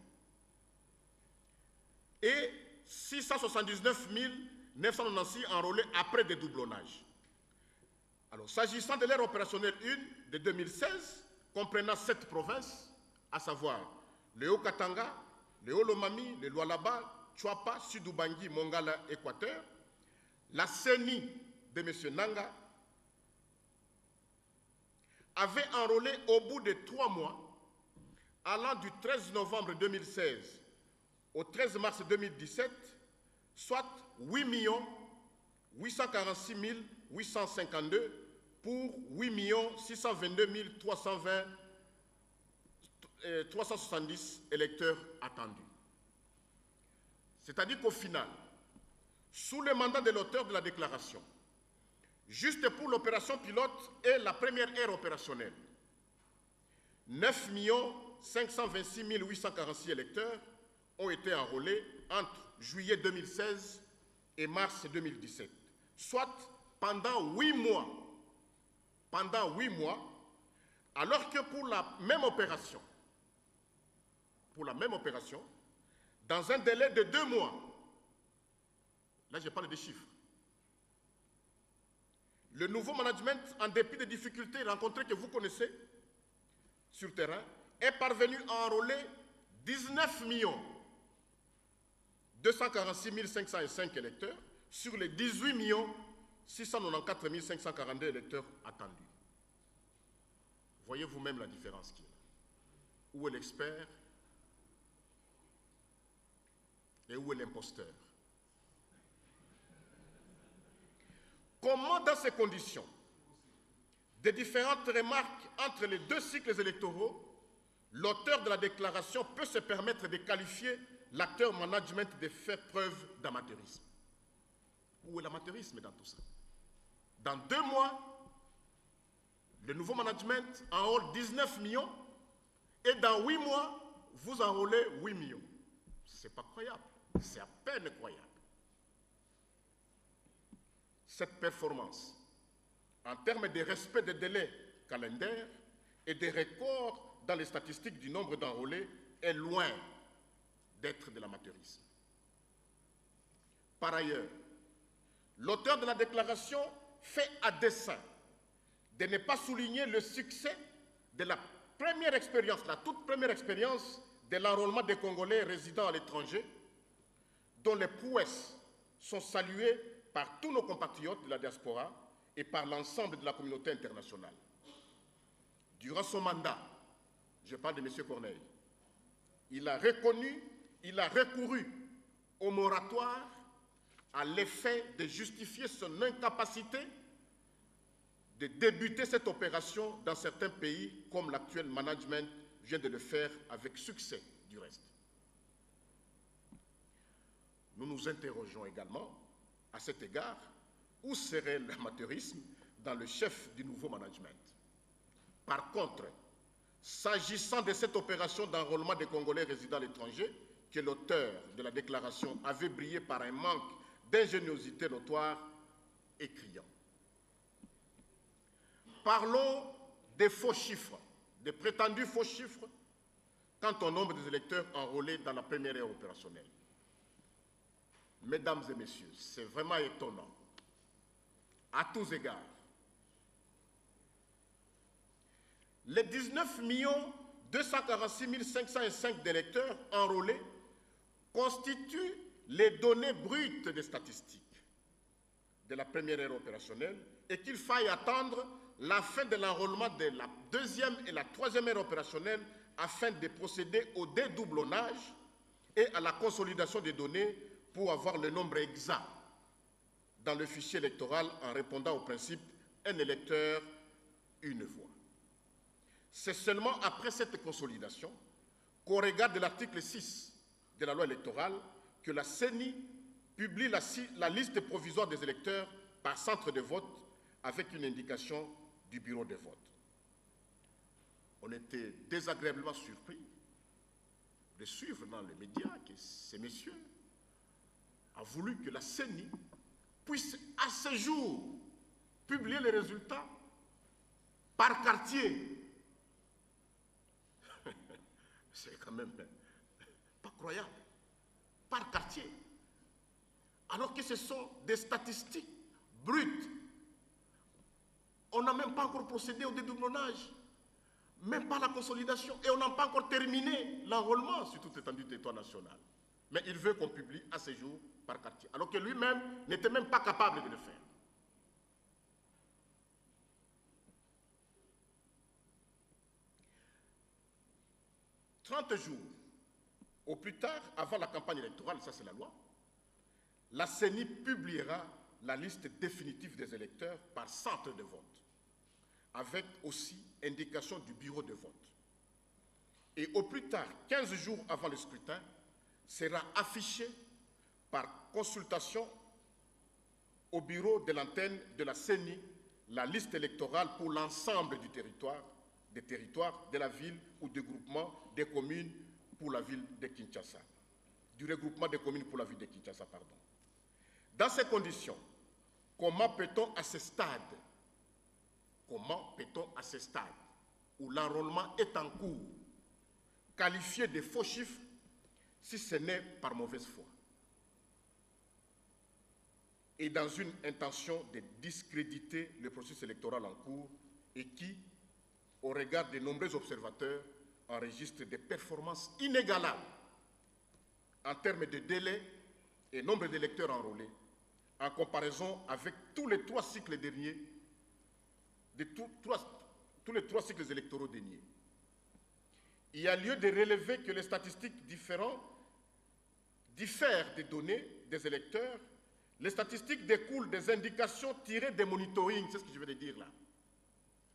Et 679 996 enrôlés après dédoublonnage. Alors, s'agissant de l'ère opérationnelle 1 de 2016, comprenant 7 provinces, à savoir le Haut-Katanga, le Haut-Lomami, le Lualaba, Chouapa, Sud-Ubangi, Mongala, Équateur, la CENI de M. Nanga avait enrôlé au bout de 3 mois, allant du 13 novembre 2016 au 13 mars 2017, soit 8 846 852 pour 8 622 370 électeurs attendus. C'est-à-dire qu'au final, sous le mandat de l'auteur de la déclaration, juste pour l'opération pilote et la première ère opérationnelle, 9 526 846 électeurs ont été enrôlés entre juillet 2016 et mars 2017, soit pendant 8 mois. Pendant 8 mois, alors que pour la même opération, dans un délai de 2 mois, là je parle des chiffres, le nouveau management, en dépit des difficultés rencontrées que vous connaissez sur le terrain, est parvenu à enrôler 19 246 505 électeurs sur les 18 694 542 électeurs attendus. Voyez vous-même la différence qu'il y a. Où est l'expert et où est l'imposteur? Comment, dans ces conditions, des différentes remarques entre les deux cycles électoraux, l'auteur de la déclaration peut se permettre de qualifier l'acteur management de faire preuve d'amateurisme? Où est l'amateurisme dans tout ça? Dans 2 mois, le nouveau management enrôle 19 millions et dans 8 mois, vous enrôlez 8 millions. C'est pas croyable, c'est à peine croyable. Cette performance, en termes de respect des délais calendaires et des records dans les statistiques du nombre d'enrôlés, est loin d'être de l'amateurisme. Par ailleurs, l'auteur de la déclaration fait à dessein de ne pas souligner le succès de la première expérience, la toute première expérience de l'enrôlement des Congolais résidant à l'étranger, dont les prouesses sont saluées par tous nos compatriotes de la diaspora et par l'ensemble de la communauté internationale. Durant son mandat, je parle de M. Corneille, il a recouru au moratoire à l'effet de justifier son incapacité de débuter cette opération dans certains pays, comme l'actuel management vient de le faire avec succès du reste. Nous nous interrogeons également, à cet égard, où serait l'amateurisme dans le chef du nouveau management? Par contre, s'agissant de cette opération d'enrôlement des Congolais résidant à l'étranger, que l'auteur de la déclaration avait brillé par un manque d'ingéniosité notoire et criant. Parlons des faux chiffres, des prétendus faux chiffres, quant au nombre des électeurs enrôlés dans la première ère opérationnelle. Mesdames et messieurs, c'est vraiment étonnant, à tous égards. Les 19 246 505 d'électeurs enrôlés constituent les données brutes des statistiques de la première ère opérationnelle et qu'il faille attendre la fin de l'enrôlement de la deuxième et la troisième ère opérationnelle afin de procéder au dédoublonnage et à la consolidation des données pour avoir le nombre exact dans le fichier électoral en répondant au principe « un électeur, une voix ». C'est seulement après cette consolidation qu'au regard de l'article 6 de la loi électorale que la CENI publie la liste provisoire des électeurs par centre de vote avec une indication du bureau de vote. On était désagréablement surpris de suivre dans les médias que ces messieurs ont voulu que la CENI puisse à ce jour publier les résultats par quartier. C'est quand même pas croyable. Par quartier. Alors que ce sont des statistiques brutes. On n'a même pas encore procédé au dédoublonnage, même pas la consolidation, et on n'a pas encore terminé l'enrôlement sur toute l'étendue du territoire national. Mais il veut qu'on publie à ce jour par quartier, alors que lui-même n'était même pas capable de le faire. « 30 jours au plus tard, avant la campagne électorale, ça c'est la loi, la CENI publiera la liste définitive des électeurs par centre de vote. avec aussi indication du bureau de vote. Et au plus tard, 15 jours avant le scrutin, sera affiché par consultation au bureau de l'antenne de la CENI la liste électorale pour l'ensemble du territoire, des territoires de la ville ou du groupement des communes pour la ville de Kinshasa. Du regroupement des communes pour la ville de Kinshasa, pardon. Dans ces conditions, comment peut-on à ce stade où l'enrôlement est en cours, qualifier de faux chiffres si ce n'est par mauvaise foi et dans une intention de discréditer le processus électoral en cours et qui, au regard de nombreux observateurs, enregistre des performances inégalables en termes de délai et nombre d'électeurs enrôlés en comparaison avec tous les trois cycles derniers, tous les trois cycles électoraux derniers. Il y a lieu de relever que les statistiques diffèrent des données des électeurs. Les statistiques découlent des indications tirées des monitorings, c'est ce que je vais dire là.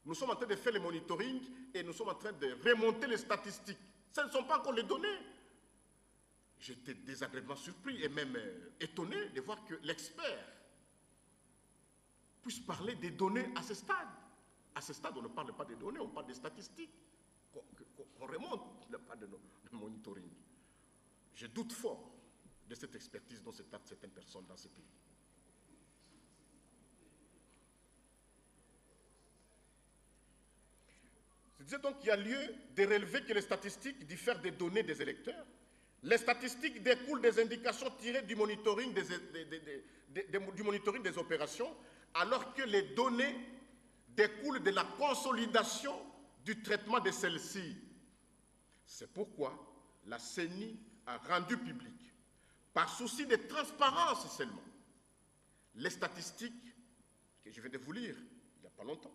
Nous sommes en train de faire le monitoring et nous sommes en train de remonter les statistiques. Ce ne sont pas encore les données. J'étais désagréablement surpris et même étonné de voir que l'expert puisse parler des données à ce stade. À ce stade, on ne parle pas des données, on parle des statistiques. On remonte, pas de monitoring. Je doute fort de cette expertise dont certaines personnes dans ce pays. Je disais donc qu'il y a lieu de relever que les statistiques diffèrent des données des électeurs. Les statistiques découlent des indications tirées du monitoring des opérations, alors que les données découlent de la consolidation du traitement de celles-ci. C'est pourquoi la CENI a rendu public, par souci de transparence seulement, les statistiques que je viens de vous lire il n'y a pas longtemps,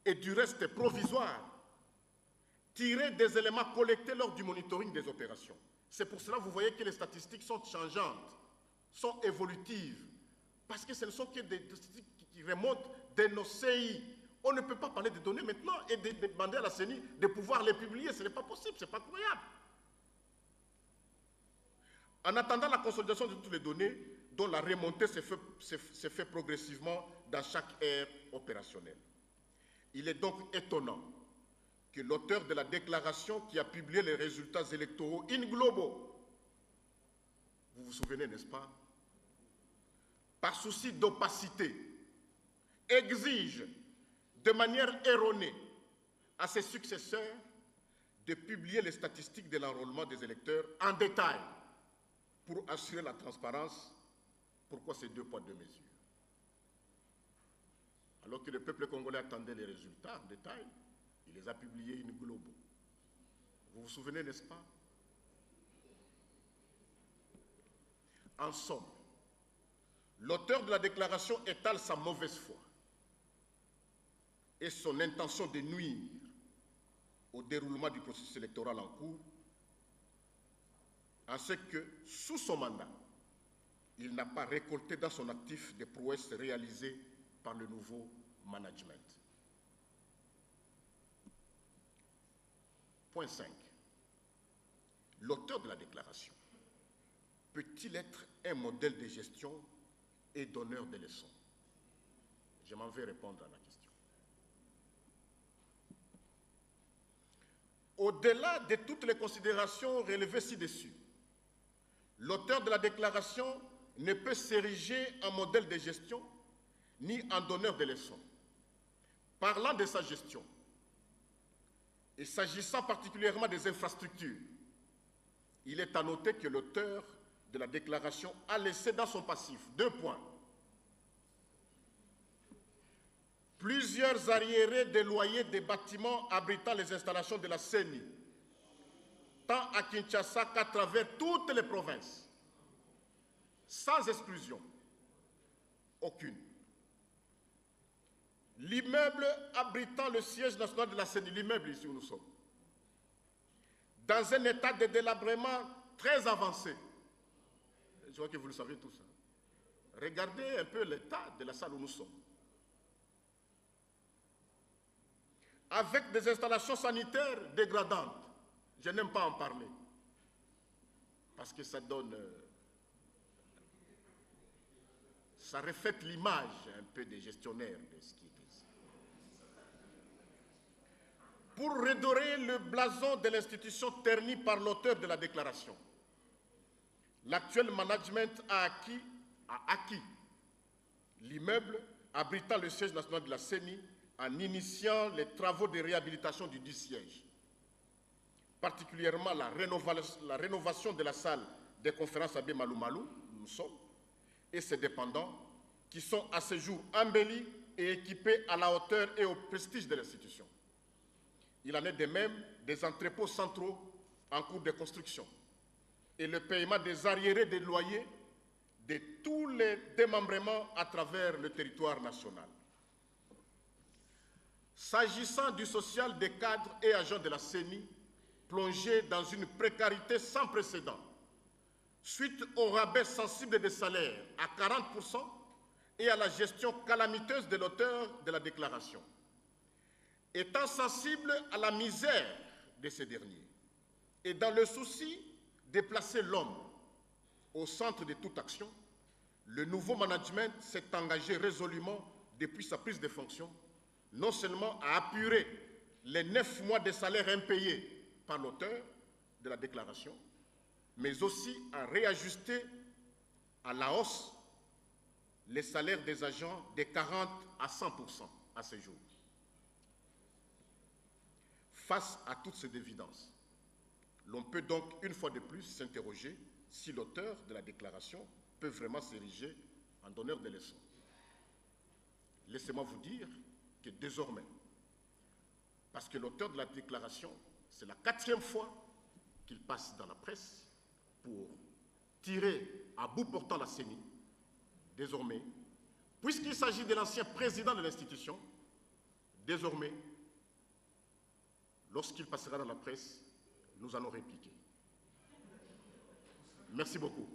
et du reste provisoire, tirées des éléments collectés lors du monitoring des opérations. C'est pour cela que vous voyez que les statistiques sont changeantes, sont évolutives, parce que ce ne sont que des statistiques qui remontent de nos CI. On ne peut pas parler des données maintenant et de demander à la CENI de pouvoir les publier. Ce n'est pas possible, ce n'est pas croyable. En attendant la consolidation de toutes les données, dont la remontée se fait progressivement dans chaque ère opérationnelle. Il est donc étonnant que l'auteur de la déclaration qui a publié les résultats électoraux in globo, vous vous souvenez, n'est-ce pas, par souci d'opacité, exige de manière erronée à ses successeurs de publier les statistiques de l'enrôlement des électeurs en détail pour assurer la transparence. Pourquoi ces 2 poids 2 mesures? Alors que le peuple congolais attendait les résultats en détail, il les a publiés in globo. Vous vous souvenez, n'est-ce pas? En somme, l'auteur de la déclaration étale sa mauvaise foi et son intention de nuire au déroulement du processus électoral en cours, en ce que, sous son mandat, il n'a pas récolté dans son actif des prouesses réalisées par le nouveau management. Point 5. L'auteur de la déclaration peut-il être un modèle de gestion et donneur de leçons? Je m'en vais répondre à la question. Au-delà de toutes les considérations relevées ci-dessus, l'auteur de la déclaration ne peut s'ériger en modèle de gestion ni en donneur de leçons. Parlant de sa gestion, et s'agissant particulièrement des infrastructures, il est à noter que l'auteur de la déclaration a laissé dans son passif 2 points. Plusieurs arriérés des loyers des bâtiments abritant les installations de la CENI, tant à Kinshasa qu'à travers toutes les provinces, sans exclusion aucune. L'immeuble abritant le siège national de la CENI, l'immeuble ici où nous sommes, dans un état de délabrement très avancé. Je crois que vous le savez tous. Regardez un peu l'état de la salle où nous sommes. avec des installations sanitaires dégradantes. Je n'aime pas en parler, parce que ça donne... ça reflète l'image un peu des gestionnaires de ce qui est ici. Pour redorer le blason de l'institution ternie par l'auteur de la déclaration, l'actuel management a acquis l'immeuble abritant le siège national de la CENI en initiant les travaux de réhabilitation du dit siège, particulièrement la rénovation de la salle des conférences Abbé Malou Malou, nous sommes, et ses dépendants, qui sont à ce jour embellis et équipés à la hauteur et au prestige de l'institution. Il en est de même des entrepôts centraux en cours de construction et le paiement des arriérés des loyers de tous les démembrements à travers le territoire national. S'agissant du social des cadres et agents de la CENI, plongés dans une précarité sans précédent, suite au rabais sensible des salaires à 40% et à la gestion calamiteuse de l'auteur de la déclaration. Étant sensible à la misère de ces derniers et dans le souci de placer l'homme au centre de toute action, le nouveau management s'est engagé résolument depuis sa prise de fonction, non seulement à apurer les 9 mois de salaire impayés par l'auteur de la déclaration, mais aussi à réajuster à la hausse les salaires des agents de 40 à 100% à ce jour. Face à toutes ces évidences, l'on peut donc une fois de plus s'interroger si l'auteur de la déclaration peut vraiment s'ériger en donneur de leçons. Laissez-moi vous dire que désormais, parce que l'auteur de la déclaration, c'est la 4e fois qu'il passe dans la presse pour tirer à bout portant la CENI, désormais, puisqu'il s'agit de l'ancien président de l'institution, désormais, lorsqu'il passera dans la presse, nous allons répliquer. Merci beaucoup.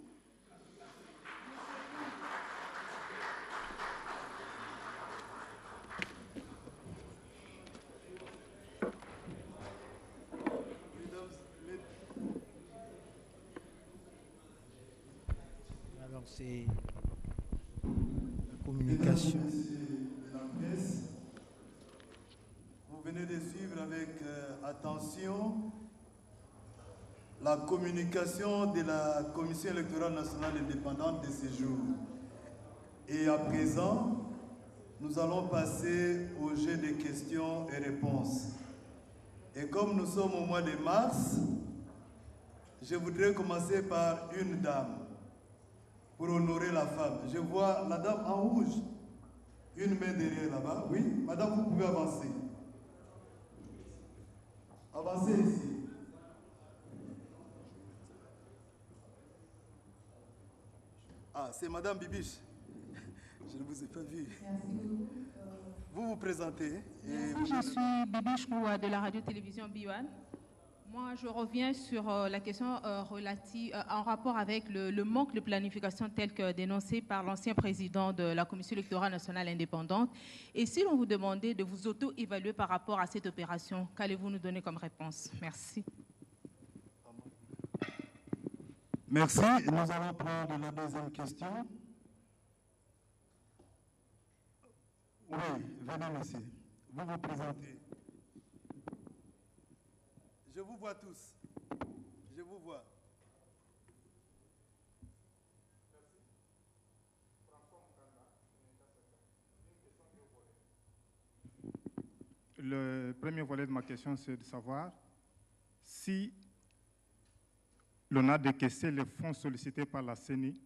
Alors c'est la communication. Vous venez de suivre avec attention la communication de la Commission électorale nationale indépendante de ce jour. Et à présent, nous allons passer au jeu de questions et réponses. Et comme nous sommes au mois de mars, je voudrais commencer par une dame pour honorer la femme. Je vois la dame en rouge, une main derrière là-bas. Oui, madame, vous pouvez avancer. Avancez ici. Ah, c'est madame Bibiche. Je ne vous ai pas vu. Merci. Vous vous présentez. Merci, je suis Bibiche Moua de la radio-télévision Biwan. Moi, je reviens sur la question relative en rapport avec le manque de planification tel que dénoncé par l'ancien président de la Commission électorale nationale indépendante. Et si l'on vous demandait de vous auto-évaluer par rapport à cette opération, qu'allez-vous nous donner comme réponse? Merci. Merci. Nous allons prendre la deuxième question. Oui, venez, monsieur. Vous vous présentez. Je vous vois tous. Je vous vois. Le premier volet de ma question, c'est de savoir si l'on a décaissé les fonds sollicités par la CENI,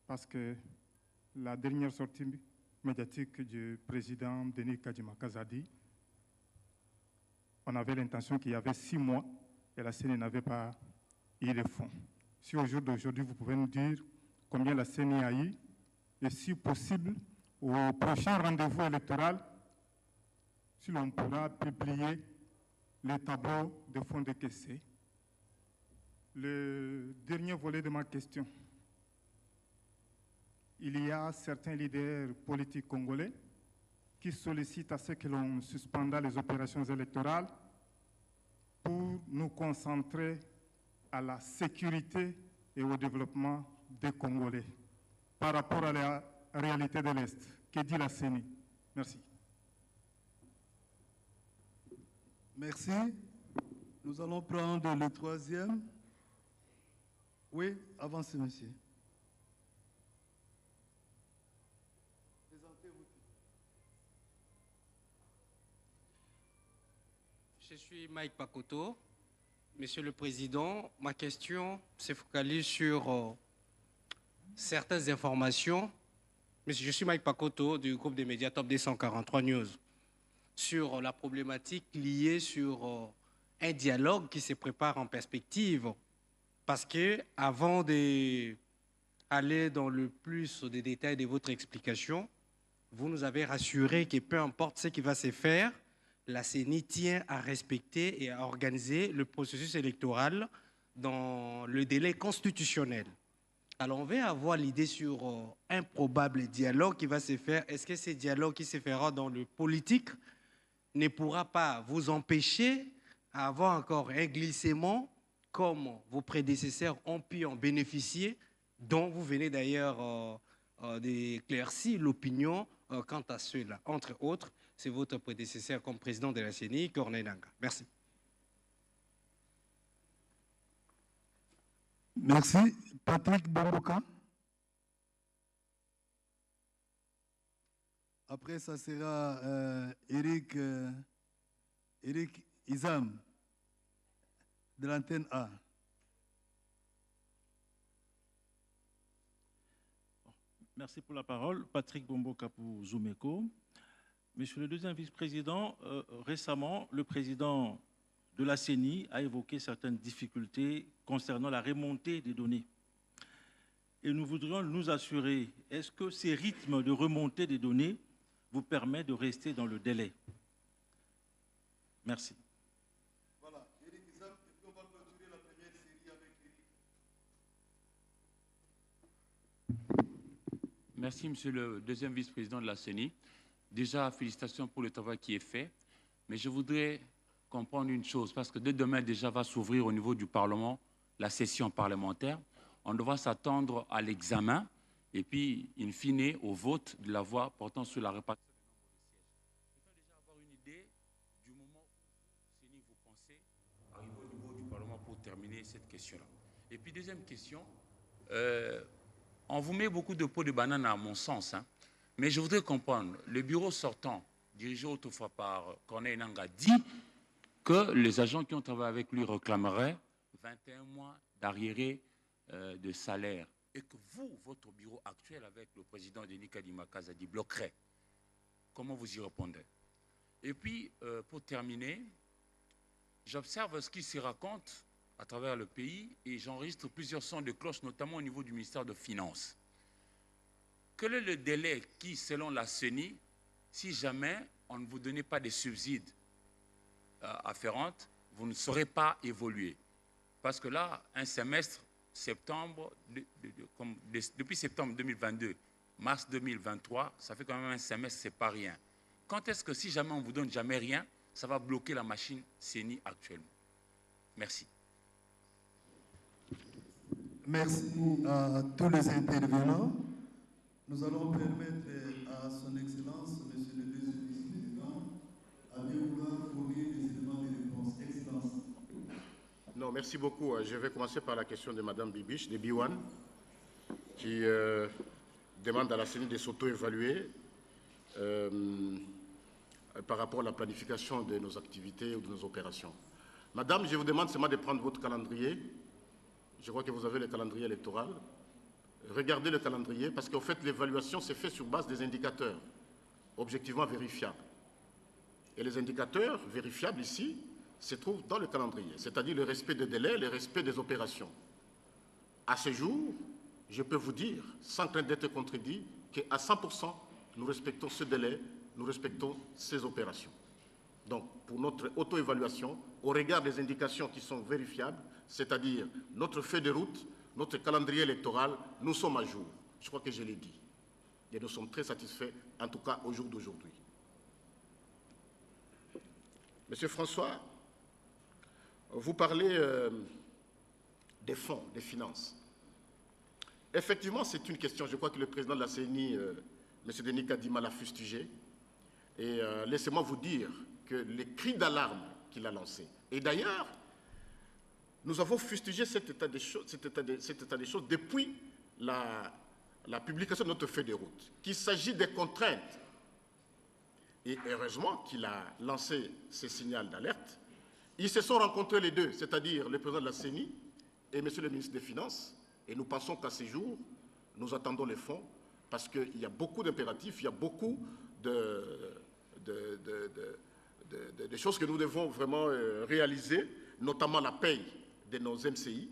parce que la dernière sortie médiatique du président Denis Kadjima Kazadi, on avait l'intention qu'il y avait 6 mois et la CENI n'avait pas eu de fonds. Si au jour d'aujourd'hui, vous pouvez nous dire combien la CENI a eu et si possible, au prochain rendez-vous électoral, si l'on pourra publier les tableaux de fonds décaissés. Le dernier volet de ma question. Il y a certains leaders politiques congolais qui sollicite à ce que l'on suspende les opérations électorales pour nous concentrer à la sécurité et au développement des Congolais par rapport à la réalité de l'Est. Que dit la CENI? Merci. Merci. Nous allons prendre le troisième. Oui, avancez, monsieur. Je suis Mike Pakoto. Monsieur le Président, ma question se focalise sur certaines informations. Je suis Mike Pakoto du groupe des médias Top 243 News. Sur la problématique liée sur un dialogue qui se prépare en perspective. Parce que avant d'aller dans le plus des détails de votre explication, vous nous avez rassuré que peu importe ce qui va se faire, la CENI tient à respecter et à organiser le processus électoral dans le délai constitutionnel. Alors, on va avoir l'idée sur un probable dialogue qui va se faire. Est-ce que ce dialogue qui se fera dans le politique ne pourra pas vous empêcher à avoir encore un glissement comme vos prédécesseurs ont pu en bénéficier, dont vous venez d'ailleurs d'éclaircir l'opinion quant à cela. Entre autres, c'est votre prédécesseur comme président de la CENI, Corneille Nangaa. Merci. Merci. Patrick Bomboka. Après, ça sera Eric Izam de l'antenne A. Merci pour la parole. Patrick Bomboka pour Zoomeko. Monsieur le deuxième vice-président, récemment, le président de la CENI a évoqué certaines difficultés concernant la remontée des données. Et nous voudrions nous assurer, est-ce que ces rythmes de remontée des données vous permettent de rester dans le délai? Merci. Voilà, Eric Izam, et puis on va clôturer la première série avec Eric. Merci, monsieur le deuxième vice-président de la CENI. Déjà, félicitations pour le travail qui est fait. Mais je voudrais comprendre une chose, parce que dès demain, déjà, va s'ouvrir au niveau du Parlement la session parlementaire. On devra s'attendre à l'examen et puis, in fine, au vote de la voix portant sur la répartition des nombres de sièges. Je voudrais déjà avoir une idée du moment où, CENI, vous pensez arriver au niveau du Parlement pour terminer cette question-là. Et puis, deuxième question, on vous met beaucoup de pots de banane à mon sens, hein. Mais je voudrais comprendre, le bureau sortant, dirigé autrefois par Corneille Nangaa, dit que les agents qui ont travaillé avec lui réclameraient 21 mois d'arriérés de salaire et que vous, votre bureau actuel avec le président Denis Kadima Kazadi bloquerait. Comment vous y répondez? Et puis, pour terminer, j'observe ce qui se raconte à travers le pays et j'enregistre plusieurs sons de cloche, notamment au niveau du ministère des Finances. Quel est le délai qui, selon la CENI, si jamais on ne vous donnait pas des subsides afférentes, vous ne saurez pas évoluer? Parce que là, un semestre, depuis septembre 2022, mars 2023, ça fait quand même un semestre, c'est pas rien. Quand est-ce que si jamais on ne vous donne jamais rien, ça va bloquer la machine CENI actuellement? Merci. Merci à tous les intervenants. Nous allons permettre à son Excellence, Monsieur le deuxième vice-président, de vouloir fournir des éléments de réponse. Excellence. Non, merci beaucoup. Je vais commencer par la question de Mme Bibiche, de B1, qui demande à la CENI de s'auto-évaluer par rapport à la planification de nos activités ou de nos opérations. Madame, je vous demande seulement de prendre votre calendrier. Je crois que vous avez le calendrier électoral. Regardez le calendrier, parce qu'en fait, l'évaluation s'est faite sur base des indicateurs objectivement vérifiables. Et les indicateurs vérifiables ici se trouvent dans le calendrier, c'est-à-dire le respect des délais, le respect des opérations. À ce jour, je peux vous dire, sans crainte d'être contredit, qu'à 100%, nous respectons ce délai, nous respectons ces opérations. Donc, pour notre auto-évaluation, au regard des indications qui sont vérifiables, c'est-à-dire notre feuille de route, notre calendrier électoral, nous sommes à jour. Je crois que je l'ai dit. Et nous sommes très satisfaits, en tout cas au jour d'aujourd'hui. Monsieur François, vous parlez des fonds, des finances. Effectivement, c'est une question. Je crois que le président de la CENI, M. Denis Kadima, l'a fustigé. Et laissez-moi vous dire que les cris d'alarme qu'il a lancés. Et d'ailleurs, nous avons fustigé cet état des choses depuis la publication de notre feuille de route, qu'il s'agit des contraintes. Et heureusement qu'il a lancé ces signaux d'alerte. Ils se sont rencontrés les deux, c'est-à-dire le président de la CENI et M. le ministre des Finances. Et nous pensons qu'à ces jours, nous attendons les fonds parce qu'il y a beaucoup d'impératifs, il y a beaucoup de choses que nous devons vraiment réaliser, notamment la paye de nos MCI,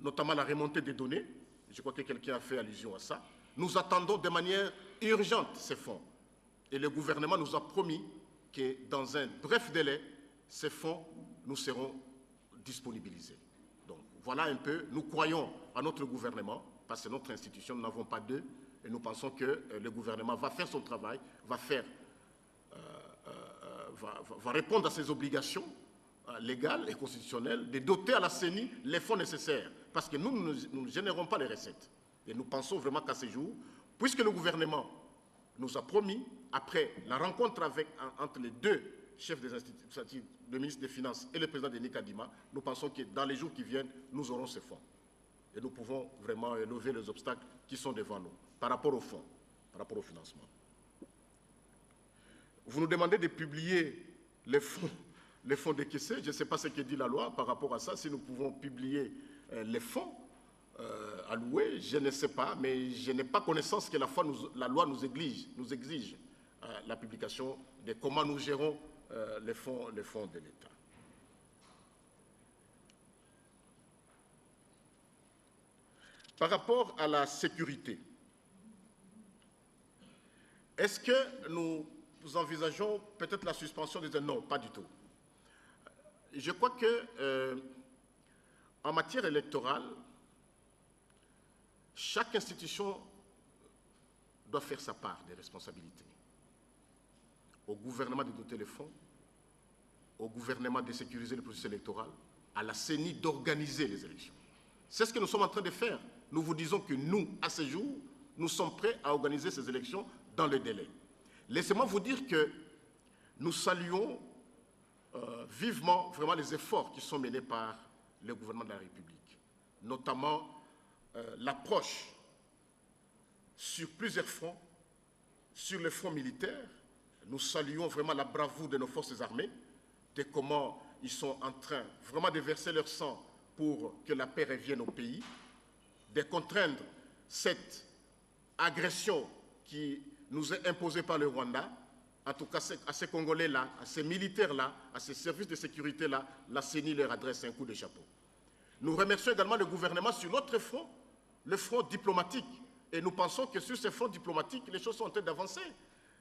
notamment la remontée des données. Je crois que quelqu'un a fait allusion à ça. Nous attendons de manière urgente ces fonds. Et le gouvernement nous a promis que dans un bref délai, ces fonds nous seront disponibilisés. Donc voilà un peu, nous croyons à notre gouvernement, parce que c'est notre institution, nous n'avons pas d'eux, et nous pensons que le gouvernement va faire son travail, va répondre à ses obligations légales et constitutionnelles, de doter à la CENI les fonds nécessaires, parce que nous ne générons pas les recettes. Et nous pensons vraiment qu'à ce jour, puisque le gouvernement nous a promis, après la rencontre entre les deux chefs des institutions, le ministre des Finances et le président Denis Kadima, nous pensons que dans les jours qui viennent, nous aurons ces fonds. Et nous pouvons vraiment lever les obstacles qui sont devant nous, par rapport aux fonds, par rapport au financement. Vous nous demandez de publier les fonds décaissés. Je ne sais pas ce que dit la loi par rapport à ça, si nous pouvons publier les fonds alloués, je ne sais pas, mais je n'ai pas connaissance que la loi nous exige la publication de comment nous gérons les fonds de l'État. Par rapport à la sécurité, est-ce que nous envisageons peut-être la suspension des... Non, pas du tout. Je crois que en matière électorale, chaque institution doit faire sa part des responsabilités. Au gouvernement de doter les fonds, au gouvernement de sécuriser le processus électoral, à la CENI d'organiser les élections. C'est ce que nous sommes en train de faire. Nous vous disons que nous, à ce jour, nous sommes prêts à organiser ces élections dans le délai. Laissez-moi vous dire que nous saluons vivement vraiment les efforts qui sont menés par le gouvernement de la République, notamment l'approche sur plusieurs fronts, sur le front militaire. Nous saluons vraiment la bravoure de nos forces armées, de comment ils sont en train vraiment de verser leur sang pour que la paix revienne au pays, de contraindre cette agression qui nous est imposée par le Rwanda. En tout cas, à ces Congolais-là, à ces militaires-là, à ces services de sécurité-là, la CENI leur adresse un coup de chapeau. Nous remercions également le gouvernement sur l'autre front, le front diplomatique. Et nous pensons que sur ce front diplomatique, les choses sont en train d'avancer.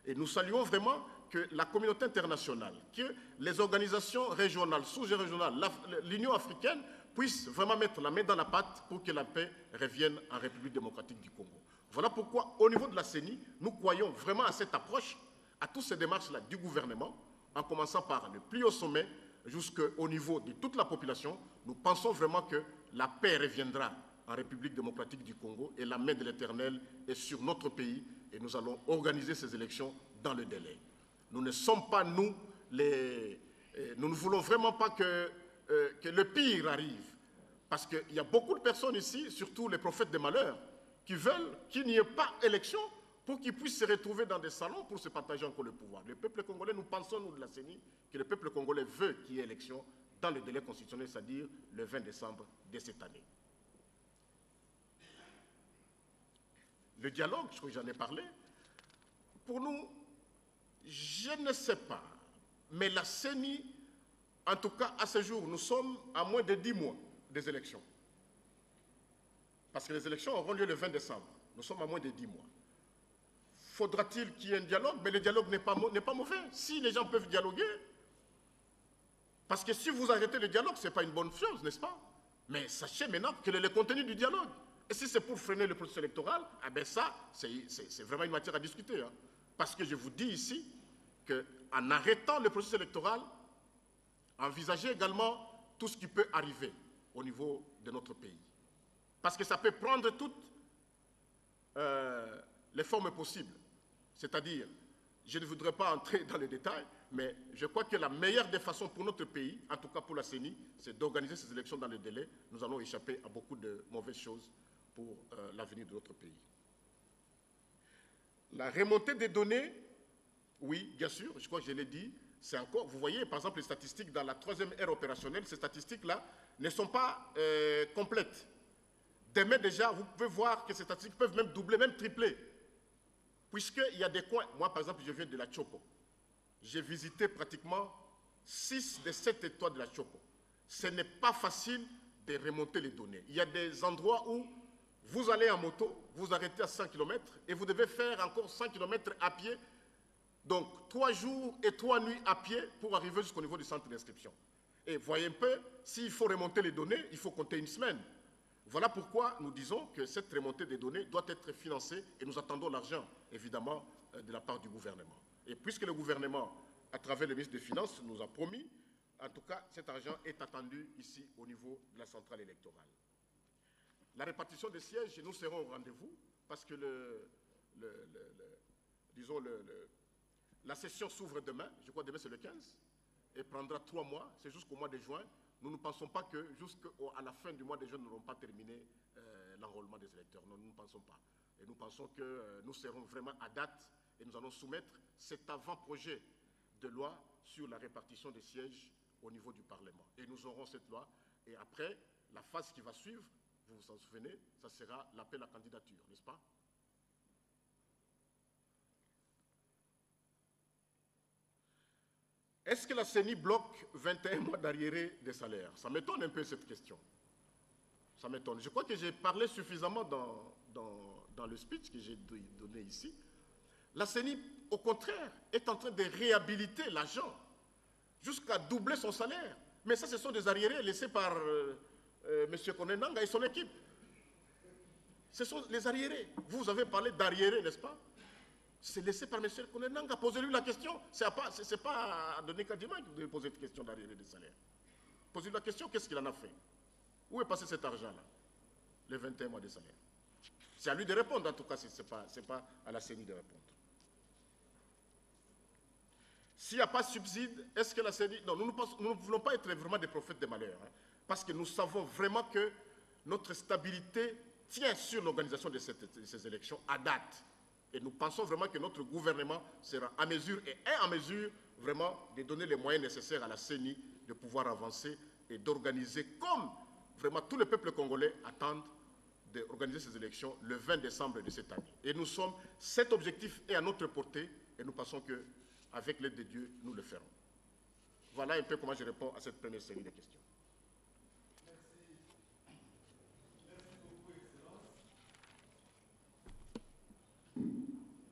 Et nous saluons vraiment que la communauté internationale, que les organisations régionales, sous-régionales, l'Union africaine puissent vraiment mettre la main dans la pâte pour que la paix revienne en République démocratique du Congo. Voilà pourquoi, au niveau de la CENI, nous croyons vraiment à cette approche, à toutes ces démarches-là du gouvernement, en commençant par le plus haut sommet jusqu'au niveau de toute la population. Nous pensons vraiment que la paix reviendra en République démocratique du Congo et la main de l'Éternel est sur notre pays et nous allons organiser ces élections dans le délai. Nous ne sommes pas, nous ne voulons vraiment pas que le pire arrive. Parce qu'il y a beaucoup de personnes ici, surtout les prophètes des malheurs, qui veulent qu'il n'y ait pas élection pour qu'ils puissent se retrouver dans des salons pour se partager encore le pouvoir. Le peuple congolais, nous pensons, nous de la CENI, que le peuple congolais veut qu'il y ait élection dans le délai constitutionnel, c'est-à-dire le 20 décembre de cette année. Le dialogue, je crois que j'en ai parlé, pour nous, je ne sais pas, mais la CENI, en tout cas à ce jour, nous sommes à moins de 10 mois des élections. Parce que les élections auront lieu le 20 décembre. Nous sommes à moins de 10 mois. Faudra-t-il qu'il y ait un dialogue? Mais le dialogue n'est pas mauvais. Si les gens peuvent dialoguer, parce que si vous arrêtez le dialogue, ce n'est pas une bonne chose, n'est-ce pas? Mais sachez maintenant quel est le contenu du dialogue. Et si c'est pour freiner le processus électoral, eh bien ça, c'est vraiment une matière à discuter. Hein. Parce que je vous dis ici qu'en arrêtant le processus électoral, envisager également tout ce qui peut arriver au niveau de notre pays. Parce que ça peut prendre toutes les formes possibles. C'est-à-dire, je ne voudrais pas entrer dans les détails, mais je crois que la meilleure des façons pour notre pays, en tout cas pour la CENI, c'est d'organiser ces élections dans les délais. Nous allons échapper à beaucoup de mauvaises choses pour l'avenir de notre pays. La remontée des données, oui, bien sûr, je crois que je l'ai dit, c'est encore, vous voyez, par exemple, les statistiques dans la 3e ère opérationnelle, ces statistiques-là ne sont pas complètes. Demain déjà, vous pouvez voir que ces statistiques peuvent même doubler, même tripler. Puisqu'il y a des coins, moi par exemple, je viens de la Chopo. J'ai visité pratiquement 6 des 7 étoiles de la Chopo. Ce n'est pas facile de remonter les données. Il y a des endroits où vous allez en moto, vous arrêtez à 100 km et vous devez faire encore 100 km à pied. Donc 3 jours et 3 nuits à pied pour arriver jusqu'au niveau du centre d'inscription. Et voyez un peu, s'il faut remonter les données, il faut compter une semaine. Voilà pourquoi nous disons que cette remontée des données doit être financée et nous attendons l'argent, évidemment, de la part du gouvernement. Et puisque le gouvernement, à travers le ministre des Finances, nous a promis, en tout cas, cet argent est attendu ici au niveau de la centrale électorale. La répartition des sièges, nous serons au rendez-vous parce que la session s'ouvre demain, je crois demain c'est le 15, et prendra 3 mois, c'est jusqu'au mois de juin. Nous ne pensons pas que jusqu'à la fin du mois de juin, nous n'aurons pas terminé l'enrôlement des électeurs. Non, nous ne pensons pas. Et nous pensons que nous serons vraiment à date et nous allons soumettre cet avant-projet de loi sur la répartition des sièges au niveau du Parlement. Et nous aurons cette loi. Et après, la phase qui va suivre, vous vous en souvenez, ça sera l'appel à candidature, n'est-ce pas? Est-ce que la CENI bloque 21 mois d'arriérés des salaires? Ça m'étonne un peu cette question. Ça m'étonne. Je crois que j'ai parlé suffisamment dans le speech que j'ai donné ici. La CENI, au contraire, est en train de réhabiliter l'agent jusqu'à doubler son salaire. Mais ça, ce sont des arriérés laissés par M. Konenanga et son équipe. Ce sont les arriérés. Vous avez parlé d'arriérés, n'est-ce pas? C'est laissé par M. Konenanga. Posez-lui la question. Ce n'est pas à Denis Kadima que vous devez poser cette question d'arriérés de salaire. Posez-lui la question, qu'est-ce qu'il en a fait? Où est passé cet argent-là? Les 21 mois de salaire. C'est à lui de répondre, en tout cas, ce n'est pas à la CENI de répondre. S'il n'y a pas de subside, est-ce que la CENI... Non, nous ne voulons pas être vraiment des prophètes des malheurs, hein, parce que nous savons vraiment que notre stabilité tient sur l'organisation de ces élections à date. Et nous pensons vraiment que notre gouvernement sera en mesure et est en mesure vraiment de donner les moyens nécessaires à la CENI de pouvoir avancer et d'organiser comme vraiment tout le peuple congolais attend d'organiser ces élections le 20 décembre de cette année. Et nous sommes, cet objectif est à notre portée et nous pensons qu'avec l'aide de Dieu, nous le ferons. Voilà un peu comment je réponds à cette première série de questions.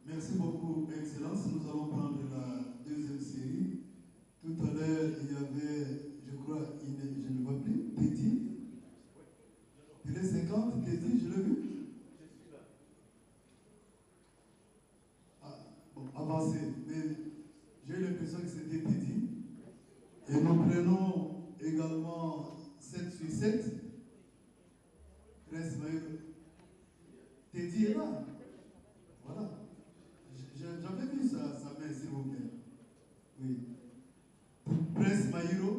Merci beaucoup, Excellence. Nous allons prendre la deuxième série. Tout à l'heure, il y avait, je crois, je ne vois plus, Teddy. Il est 50, Teddy, je l'ai vu. Ah, bon, avancez. Mais j'ai eu l'impression que c'était Teddy. Et nous prenons également 7 sur 7. Prince Maïro. Teddy est là. Voilà. J'avais vu sa main, s'il vous plaît. Oui. Prince Maïro.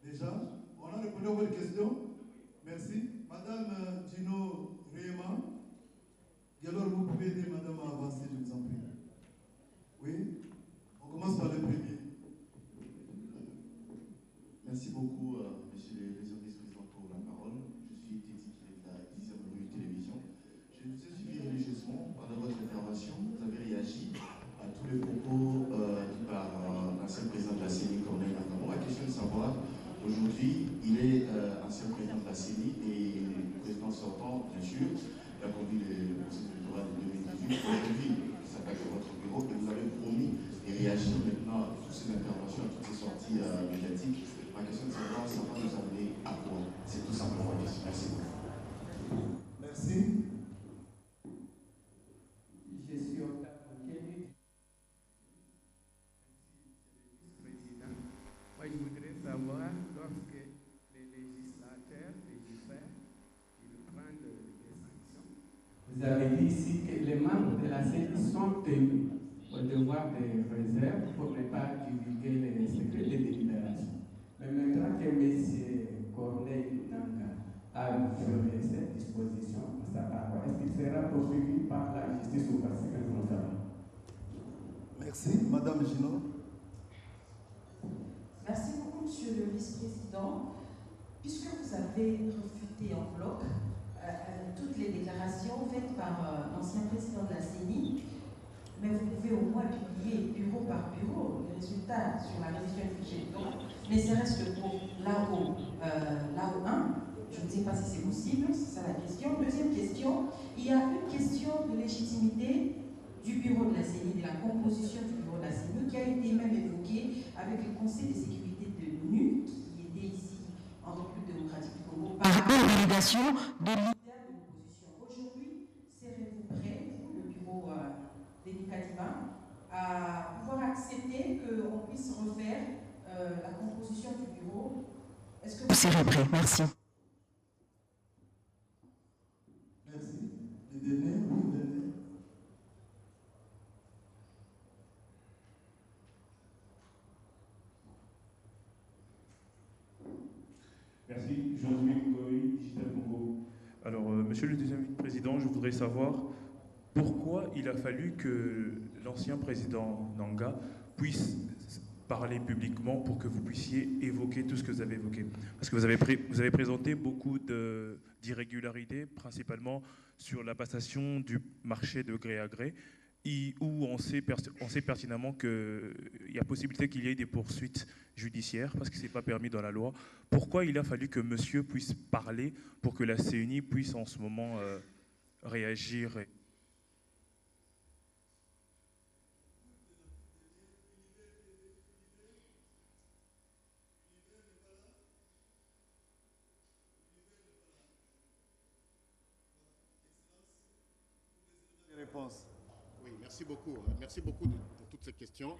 Déjà, on a répondu à votre question. Merci. Madame Gino Réma. Et alors, vous pouvez aider madame à avancer, je vous en prie. Oui. On commence par le premier. Merci beaucoup, monsieur le deuxième vice-président, pour la parole. Je suis Teddy, qui est de la 10e rue télévision. Je vous ai suivi religieusement pendant votre intervention. Vous avez réagi à tous les propos dits par l'ancien président de la CENI, Corneille Nangamou. La question de savoir, aujourd'hui, il est ancien président de la CENI et président sortant, bien sûr. Il a conduit le processus électoral de 2018. Aujourd'hui, il s'attaque à votre bureau et vous avez promis de réagir maintenant à toutes ces interventions, à toutes ces sorties médiatiques. Ma question de savoir, ça va nous amener à quoi? C'est tout simplement la question. Merci beaucoup. Merci. Je suis au vous avez dit ici que les membres de la CENI sont tenus au devoir de réserve pour ne pas divulguer les secrets de délibération. Mais maintenant que M. Corneille Nanga a violé cette disposition, est-ce qu'il sera poursuivi par la justice ou par ses responsables? Merci. Madame Gino. Merci beaucoup, Monsieur le Vice-président. Puisque vous avez refuté en bloc toutes les déclarations faites par l'ancien président de la CENI, mais vous pouvez au moins publier bureau par bureau les résultats sur la révision du budget. Donc, ne serait-ce que pour l'AO 1, je ne sais pas si c'est possible, c'est ça la question. Deuxième question, il y a une question de légitimité du bureau de la CENI, de la composition du bureau de la CENI, qui a été même évoquée avec le Conseil de sécurité de l'ONU, qui était ici en République démocratique du Congo, par l'obligation de leader de l'opposition. Aujourd'hui, serez-vous prêt, vous, le bureau Denis Kadima, à pouvoir accepter qu'on puisse refaire la composition du bureau? Est-ce que vous serez prêt? Merci. Merci. Le dernier, oui, le dernier. Merci. Jean-Louis Goy, Digital Congo. Alors, Monsieur le deuxième président, je voudrais savoir pourquoi il a fallu que l'ancien président Nanga puisse parler publiquement pour que vous puissiez évoquer tout ce que vous avez évoqué. Parce que vous avez présenté beaucoup d'irrégularités, principalement sur la passation du marché de gré à gré, où on sait pertinemment qu'il y a possibilité qu'il y ait des poursuites judiciaires parce que ce n'est pas permis dans la loi. Pourquoi il a fallu que monsieur puisse parler pour que la CENI puisse en ce moment réagir? Réponse. Oui, merci beaucoup. Merci beaucoup pour toutes ces questions.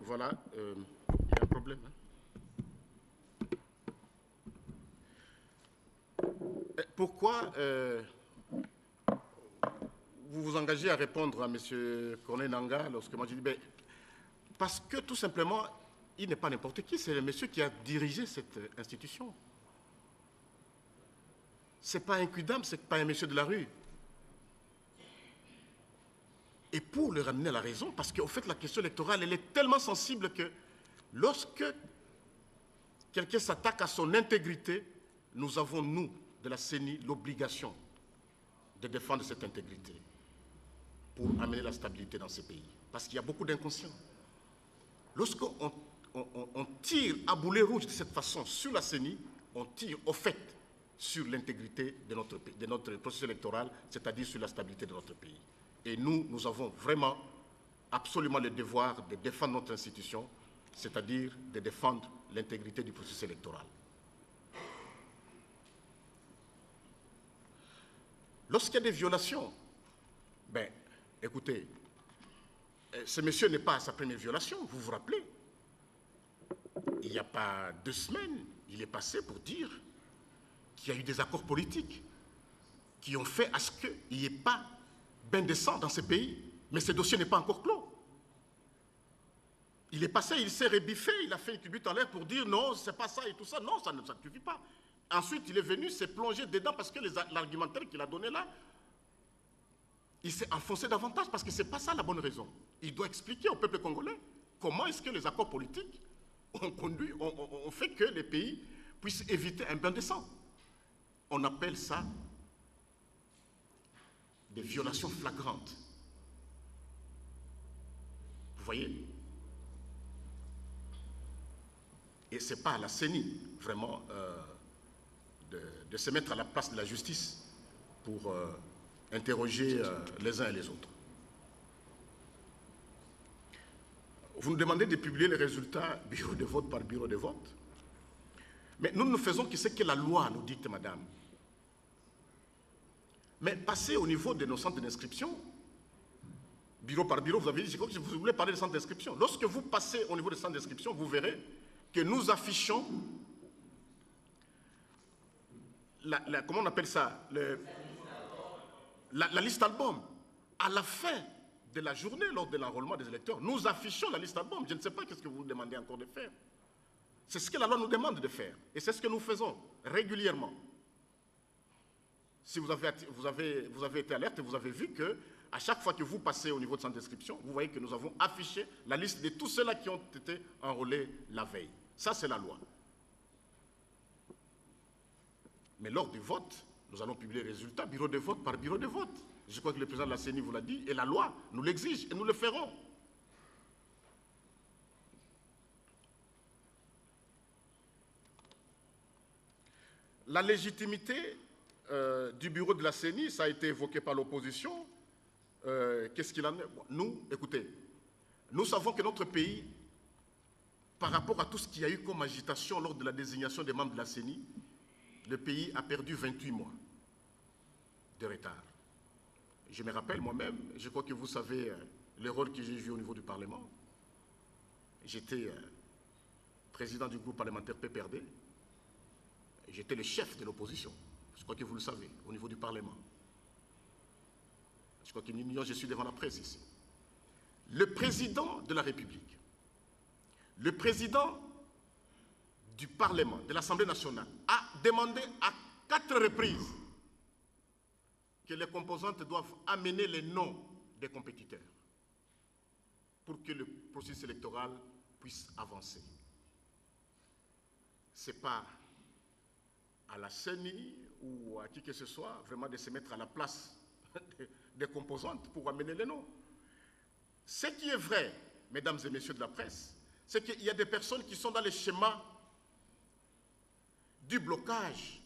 Voilà, il y a un problème. Pourquoi vous vous engagez à répondre à M. Corneille Nanga lorsque moi je dis parce que tout simplement, il n'est pas n'importe qui, c'est le monsieur qui a dirigé cette institution. Ce n'est pas un quidam, ce n'est pas un monsieur de la rue. Et pour le ramener à la raison, parce qu'en fait la question électorale, elle est tellement sensible que lorsque quelqu'un s'attaque à son intégrité, nous avons, nous, de la CENI, l'obligation de défendre cette intégrité pour amener la stabilité dans ces pays. Parce qu'il y a beaucoup d'inconscients. Lorsqu'on tire à boulet rouge de cette façon sur la CENI, on tire au fait sur l'intégrité de notre processus électoral, c'est-à-dire sur la stabilité de notre pays. Et nous avons vraiment absolument le devoir de défendre notre institution, c'est-à-dire de défendre l'intégrité du processus électoral. Lorsqu'il y a des violations, écoutez, ce monsieur n'est pas à sa première violation, vous vous rappelez? Il n'y a pas 2 semaines, il est passé pour dire qu'il y a eu des accords politiques qui ont fait à ce qu'il n'y ait pas bain de sang dans ce pays. Mais ce dossier n'est pas encore clos. Il est passé, il s'est rébiffé, il a fait une culbute en l'air pour dire non, c'est pas ça et tout ça. Non, ça ne suffit pas. Ensuite, il est venu se plonger dedans parce que l'argumentaire qu'il a donné là, il s'est enfoncé davantage parce que ce n'est pas ça la bonne raison. Il doit expliquer au peuple congolais comment est-ce que les accords politiques ont fait que les pays puissent éviter un bain de sang. On appelle ça des violations flagrantes. Vous voyez? Et ce n'est pas à la CENI, vraiment, de se mettre à la place de la justice pour interroger les uns et les autres. Vous nous demandez de publier les résultats bureau de vote par bureau de vote. Mais nous ne faisons que ce que la loi nous dicte, madame. Mais passer au niveau de nos centres d'inscription, bureau par bureau, vous avez dit, je crois que vous voulez parler de centre d'inscription. Lorsque vous passez au niveau des centres d'inscription, vous verrez que nous affichons, comment on appelle ça, la liste album. À la fin de la journée, lors de l'enrôlement des électeurs, nous affichons la liste album. Je ne sais pas ce que vous demandez encore de faire. C'est ce que la loi nous demande de faire. Et c'est ce que nous faisons régulièrement. Si vous avez été alerte, vous avez vu que à chaque fois que vous passez au niveau de centre d'inscription, vous voyez que nous avons affiché la liste de tous ceux-là qui ont été enrôlés la veille. Ça, c'est la loi. Mais lors du vote, nous allons publier les résultats, bureau de vote par bureau de vote. Je crois que le président de la CENI vous l'a dit, et la loi nous l'exige, et nous le ferons. La légitimité du bureau de la CENI, ça a été évoqué par l'opposition. Qu'est-ce qu'il en est? Nous, écoutez, nous savons que notre pays, par rapport à tout ce qu'il y a eu comme agitation lors de la désignation des membres de la CENI, le pays a perdu 28 mois de retard. Je me rappelle moi-même, je crois que vous savez le rôle que j'ai joué au niveau du Parlement. J'étais président du groupe parlementaire PPRD. J'étais le chef de l'opposition. Je crois que vous le savez, au niveau du Parlement. Je crois que je suis devant la presse ici. Le président de la République, le président du Parlement, de l'Assemblée nationale, a demandé à 4 reprises que les composantes doivent amener les noms des compétiteurs pour que le processus électoral puisse avancer. Ce n'est pas à la CENI ou à qui que ce soit vraiment de se mettre à la place des composantes pour amener les noms. Ce qui est vrai, mesdames et messieurs de la presse, c'est qu'il y a des personnes qui sont dans les schémas du blocage.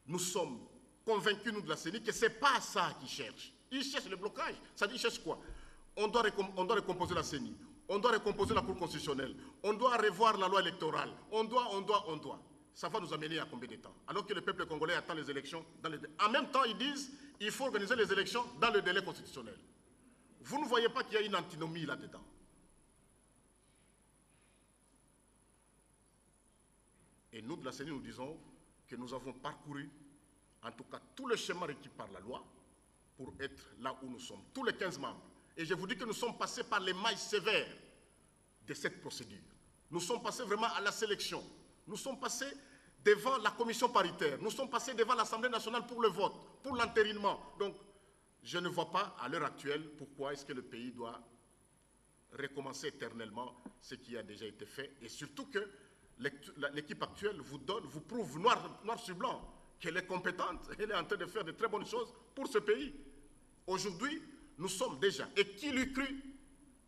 Nous sommes convaincus, nous de la CENI, que ce n'est pas ça qu'ils cherchent. Ils cherchent le blocage. Ça dit, ils cherchent quoi? On doit recomposer la CENI. On doit recomposer la Cour constitutionnelle. On doit revoir la loi électorale. On doit. Ça va nous amener à combien de temps? Alors que le peuple congolais attend les élections. En même temps, ils disent qu'il faut organiser les élections dans le délai constitutionnel. Vous ne voyez pas qu'il y a une antinomie là-dedans? Et nous, de la CENI, nous disons que nous avons parcouru, en tout cas, tout le schéma requis par la loi pour être là où nous sommes, tous les 15 membres. Et je vous dis que nous sommes passés par les mailles sévères de cette procédure. Nous sommes passés vraiment à la sélection. Nous sommes passés devant la commission paritaire. Nous sommes passés devant l'Assemblée nationale pour le vote, pour l'entérinement. Donc, je ne vois pas à l'heure actuelle pourquoi est-ce que le pays doit recommencer éternellement ce qui a déjà été fait. Et surtout que l'équipe actuelle vous prouve noir sur blanc qu'elle est compétente, elle est en train de faire de très bonnes choses pour ce pays. Aujourd'hui, nous sommes déjà, et qui l'eût cru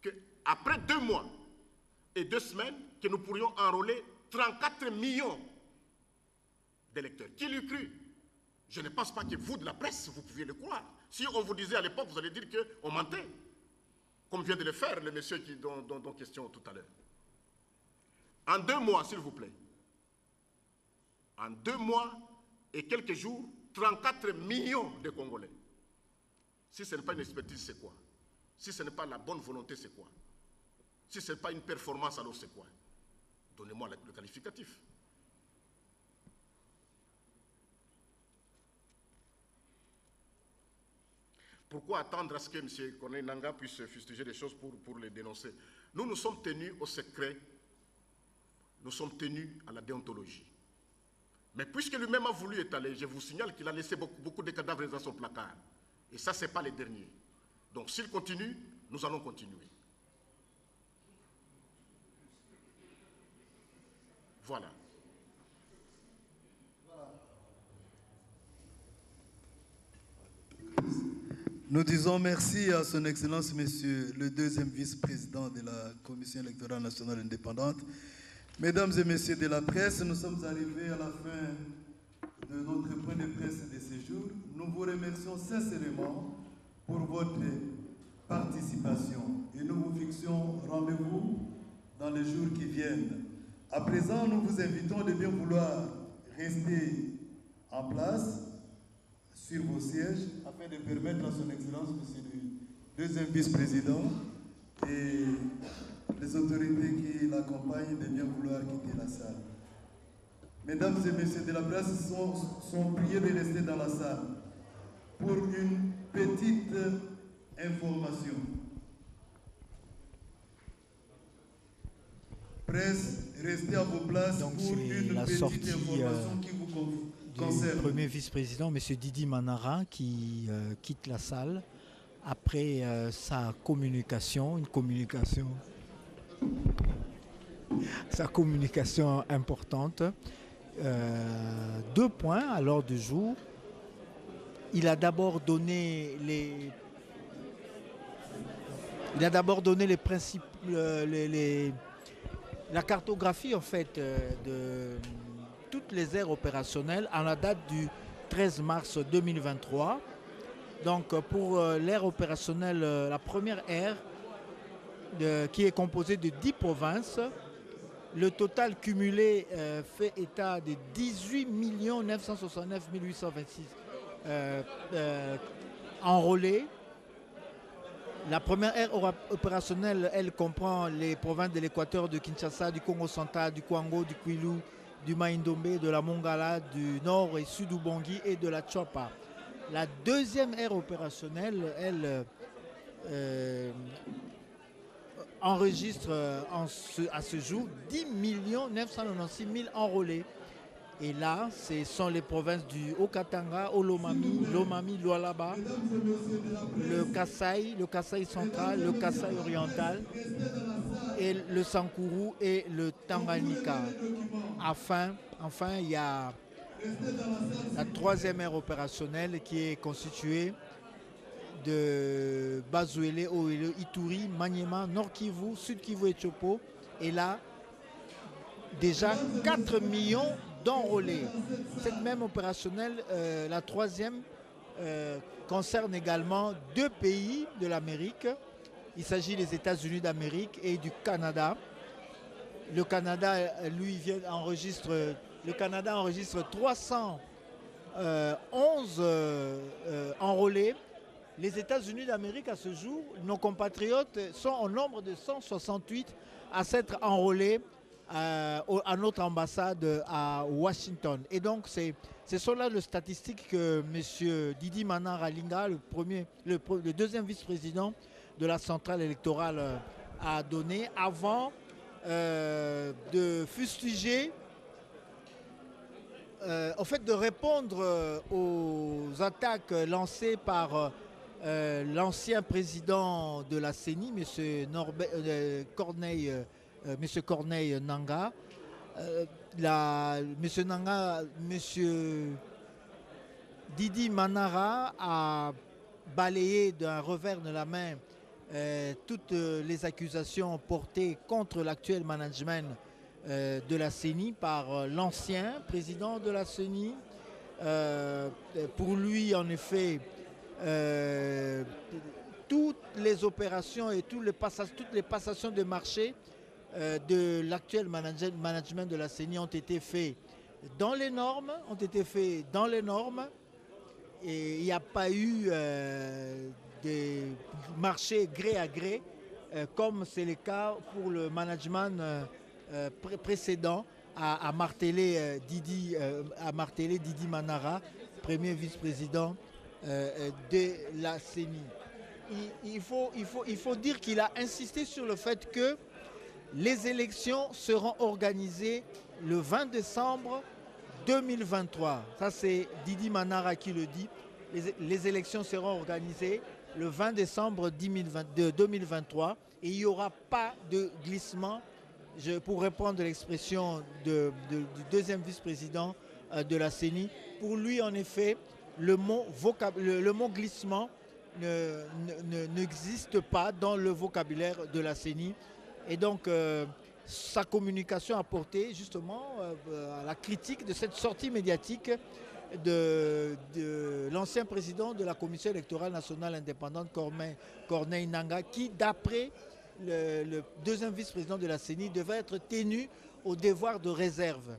qu'après 2 mois et 2 semaines, que nous pourrions enrôler 34 millions d'électeurs. Qui l'eût cru? Je ne pense pas que vous, de la presse, vous pouviez le croire. Si on vous disait à l'époque, vous allez dire qu'on mentait, comme vient de le faire le monsieur dont question tout à l'heure. En 2 mois, s'il vous plaît, en 2 mois et quelques jours, 34 millions de Congolais. Si ce n'est pas une expertise, c'est quoi? Si ce n'est pas la bonne volonté, c'est quoi? Si ce n'est pas une performance, alors c'est quoi? Donnez-moi le qualificatif. Pourquoi attendre à ce que M. Corneille Nangaa puisse fustiger des choses pour les dénoncer? Nous sommes tenus au secret, nous sommes tenus à la déontologie. Mais puisque lui-même a voulu étaler, je vous signale qu'il a laissé beaucoup de cadavres dans son placard. Et ça, ce n'est pas les derniers. Donc s'il continue, nous allons continuer. Voilà. Nous disons merci à son Excellence, Monsieur le 2e vice-président de la Commission électorale nationale indépendante. Mesdames et messieurs de la presse, nous sommes arrivés à la fin de notre point de presse de ce jour. Nous vous remercions sincèrement pour votre participation et nous vous fixons rendez-vous dans les jours qui viennent. À présent, nous vous invitons de bien vouloir rester en place sur vos sièges afin de permettre à son Excellence, Monsieur le deuxième vice-président et les autorités qui l'accompagnent de bien vouloir quitter la salle. Mesdames et messieurs de la presse sont priés de rester dans la salle pour une petite information. Presse, restez à vos places. Donc pour une la petite sortie information qui vous concerne. du premier vice-président, M. Didi Manara, qui quitte la salle après sa communication importante. 2 points à l'ordre du jour. Il a d'abord donné les principes, la cartographie en fait de toutes les aires opérationnelles à la date du 13 mars 2023. Donc pour l'aire opérationnelle, la première aire qui est composée de 10 provinces, le total cumulé fait état de 18 969 826 enrôlés. La première aire opérationnelle, elle comprend les provinces de l'Équateur, de Kinshasa, du Congo central, du Kwango, du Kwilu, du Maïndombe, de la Mongala, du Nord et Sud Ubangi et de la Tchoapa. La deuxième aire opérationnelle, elle enregistre à ce jour 10 996 000 enrôlés. Et là, ce sont les provinces du Haut-Katanga, Olomami, Lomami, Lualaba, le Kasaï central, le Kasaï oriental, et le Sankuru et le Tanganyika. Enfin, il y a la troisième aire opérationnelle qui est constituée de Bazuele, Oele, Ituri, Maniema, Nord Kivu, Sud Kivu et Chopo. Et là, déjà 4 millions d'enrôlés. Cette même opérationnelle, la troisième, concerne également 2 pays de l'Amérique. Il s'agit des États-Unis d'Amérique et du Canada. Le Canada, lui, enregistre 311 enrôlés. Les États-Unis d'Amérique, à ce jour, nos compatriotes sont au nombre de 168 à s'être enrôlés à notre ambassade à Washington. Et donc, ce sont là les statistiques que M. Didi Manara Linga, le deuxième vice-président de la centrale électorale, a donné avant de fustiger, de répondre aux attaques lancées par l'ancien président de la CENI, M. Corneille Nangaa. M. Didi Manara a balayé d'un revers de la main toutes les accusations portées contre l'actuel management de la CENI par l'ancien président de la CENI. Pour lui, en effet, toutes les opérations et toutes les passations de marché de l'actuel management de la CENI ont été faits dans les normes, et il n'y a pas eu des marchés gré à gré, comme c'est le cas pour le management précédent, à marteler Didi Manara, premier vice-président de la CENI. Il faut dire qu'il a insisté sur le fait que les élections seront organisées le 20 décembre 2023. Ça, c'est Didi Manara qui le dit. Les élections seront organisées le 20 décembre 2023 et il n'y aura pas de glissement. Pour reprendre l'expression du deuxième vice-président de la CENI, pour lui, en effet, le mot glissement n'existe pas dans le vocabulaire de la CENI. Et donc, sa communication a porté justement à la critique de cette sortie médiatique de l'ancien président de la Commission électorale nationale indépendante, Corneille Nangaa, qui, d'après le deuxième vice-président de la CENI, devait être tenu au devoir de réserve.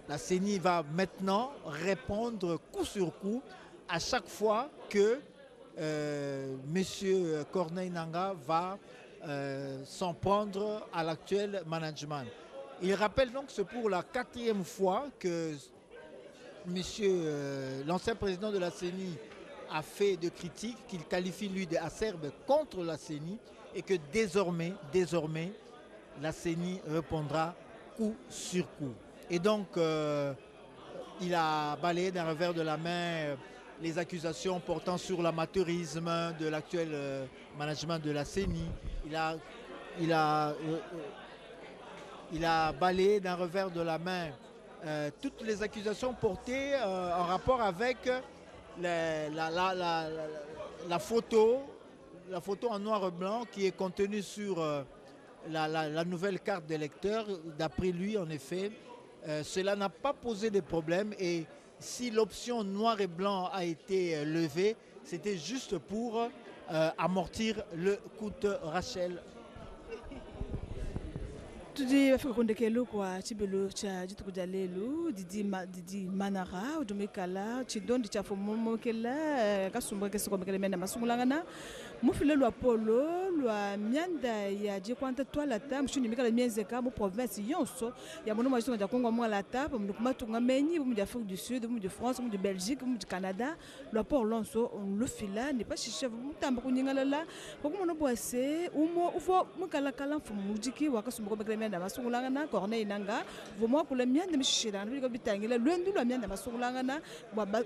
La La CENI va maintenant répondre coup sur coup à chaque fois que M. Corneille Nangaa va s'en prendre à l'actuel management. Il rappelle donc que c'est pour la 4e fois que l'ancien président de la CENI a fait de critiques qu'il qualifie lui d'acerbe contre la CENI et que désormais la CENI répondra coup sur coup. Et donc il a balayé d'un revers de la main les accusations portant sur l'amateurisme de l'actuel management de la CENI. Il a balayé d'un revers de la main toutes les accusations portées en rapport avec la photo en noir et blanc qui est contenue sur la nouvelle carte d'électeur. D'après lui, en effet, cela n'a pas posé de problème, et si l'option noir et blanc a été levée, c'était juste pour amortir le coût de Rachel. Tudi Afrika kondekelo kwa chibelo cha jitu kujalelu Didi Manara udomekala chidondi cha fomomo kela kasumba kesiko mekele mena masungulangana mufile lwa polo lwa mianda ya jikwanta twala ta mshuni mikala mienze ka mu province yonso ya mono majito ja Kongo mwala ta mu kumatunga menyi mu de Afrique du Sud mu de France mu de Belgique mu de Canada lwa polo lonso on le fila ne pas chiche mu tamba kunyingala la kokumono boise umo ufo mukala kala mfumu mujiki wakasumba mekele mena masungulangana Corneille Nangaa vomwa kula mianda mishira ndiko bitangela lwendu lwa mianda masungulangana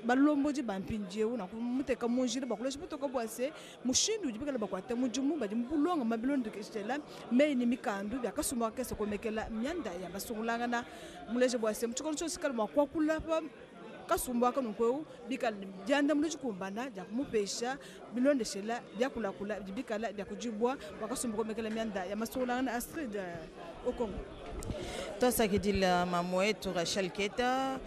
balomboji bampinje una kumuteka munjira bakula chiputoka boise mushindu jibikala bakwata mujumu badi mbulonga mabilondo kestela meini mikandu yakasumba kese komekela mianda ya masungulangana muleje boise mchikono chosi kalma kwakula pa kasumba kanunkweu bikala janda muleje kumbana ja kumupesha bilondo shela byakula kula bikala byakujibwa wakasumba komekela mianda ya masungulangana Astrid au Congo. Tosa kidila mama wetu Rachel Keta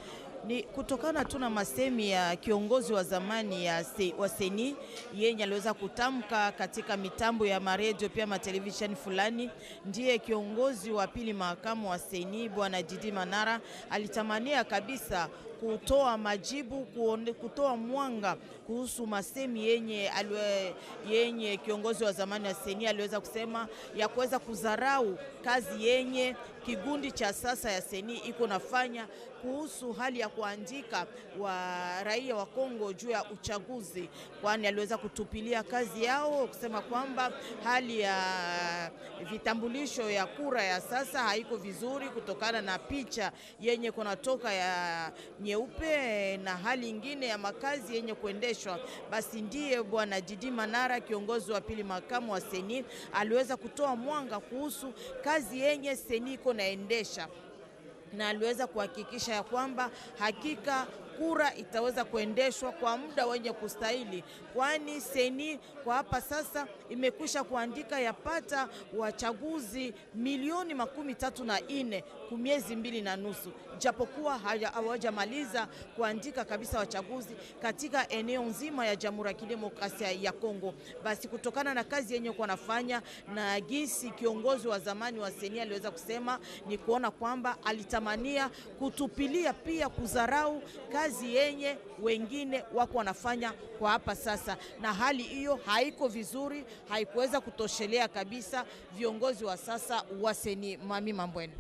ni kutokana tu na masemi ya kiongozi wa zamani wa CENI yenye aliweza kutamka katika mitambo ya maredio pia matelevision fulani. Ndiye kiongozi wa pili makamu wa CENI bwana Didi Manara alitamania kabisa kutoa majibu, kutoa mwanga kuhusu masemi yenye kiongozi wa zamani wa CENI aliweza kusema ya kuweza kudharau kazi yenye kigundi cha sasa ya CENI iko nafanya kuhusu hali ya kuandika wa raia wa Kongo juu ya uchaguzi, kwani aliweza kutupilia kazi yao kusema kwamba hali ya vitambulisho ya kura ya sasa haiko vizuri kutokana na picha yenye kunatoka ya nyeupe na hali ingine ya makazi yenye kuendeshwa. Basi ndiye bwana Didi Manara kiongozi wa pili makamu wa CENI aliweza kutoa mwanga kuhusu kazi yenye CENI iko naendesha, na aliweza kuhakikisha ya kwamba hakika kura itaweza kuendeshwa kwa muda wenye kustahili, kwani CENI kwa hapa sasa imekwisha kuandika yapata wachaguzi milioni 34 kwa miezi 2.5, japokuwa hawajamaliza kuandika kabisa wachaguzi katika eneo nzima ya Jamhuri ya Kidemokrasia ya Kongo. Basi kutokana na kazi yenye kwa nafanya na gisi kiongozi wa zamani wa CENI aliweza kusema ni kuona kwamba alitamania kutupilia pia kudharau kazi yenye wengine wako wanafanya kwa hapa sasa, na hali hiyo haiko vizuri, haikuweza kutoshelea kabisa viongozi wa sasa wa CENI. Mami Mambwene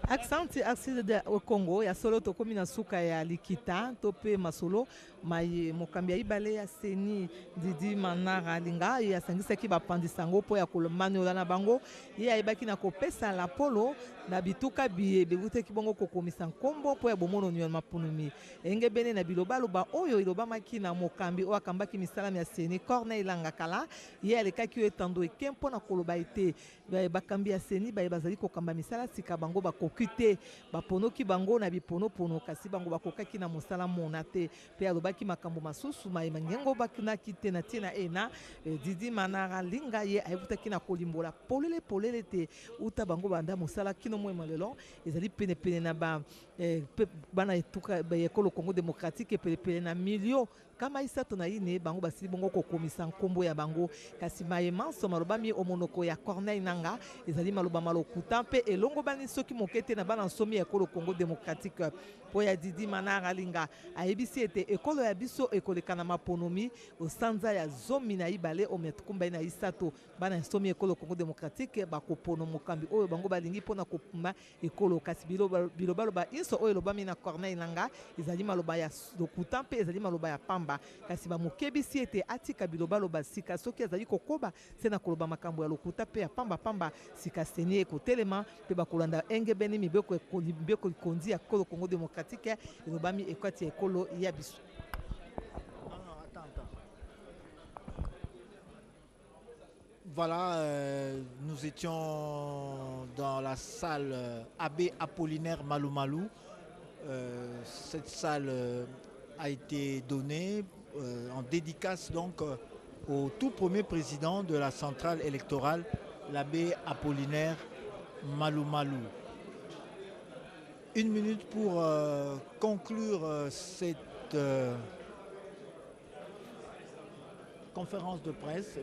Aksanti aksida au Congo ya solo tokomi na suka ya likita tope masolo mai mokambia ibale ya CENI Didi Manara linga ya sangisa ki bapandisango po ya kolomani olana bango ye ayebaki na kopesa la polo na bituka bebute ki bongo kokomisa nkombo po ya bomono nyo mapunumi enge bene na bilobaloba oyo ilobamaki na mokambi o akambaki misala ya CENI Corneille Nangaa ye alekaki etando ekempo na koloba ete bakambi ya CENI bazali kokamba misala sika bango bakokite baponoki bango na biponopono kasi bango bakokaki na mosala monate pe aloba alobaki makambo masusu mangengo bakina kitena tina ena Didi Manara linga ye ayebutaki na kolimbola polele te uta bango banda mosala kino mwema lelo ezali pene na bana etuka ekolo Congo démocratique pene na milio kama isato na ine bango basili bongo kokomisa nkombo ya bango kasi mayema so maloba mi omonoko ya Corneille Nanga ezali maloba malokuta mpe elongo bani soki mokete na bana nsomi ya ekolo Congo démocratique po ya Didi Manara linga ayebisi ete ekolo ya biso ekoleka na maponomi osanza ya zomi na ibale ometkumba na isato bana nsomi ekolo Congo démocratique bakopono mokambi oyo bango balingi pona kopuma ekolo kasi bilobaloba inso oyo lobami na Corneille Nanga ezali maloba ya lokuta mpe ezali maloba ya pamba kasi bamokebisi ete atika bilobaloba sika soki azali kokoba sena koloba makambo ya lokuta pe ya pamba sika seni ekotelema pe bakolanda engebeni mibeko kondi ya ekolo Congo démocratique elobami ekwati ya ekolo ya biso. Voilà, nous étions dans la salle Abbé Apollinaire Malou. Cette salle a été donnée en dédicace donc au tout premier président de la centrale électorale, l'abbé Apollinaire Malou. 1 minute pour conclure cette conférence de presse.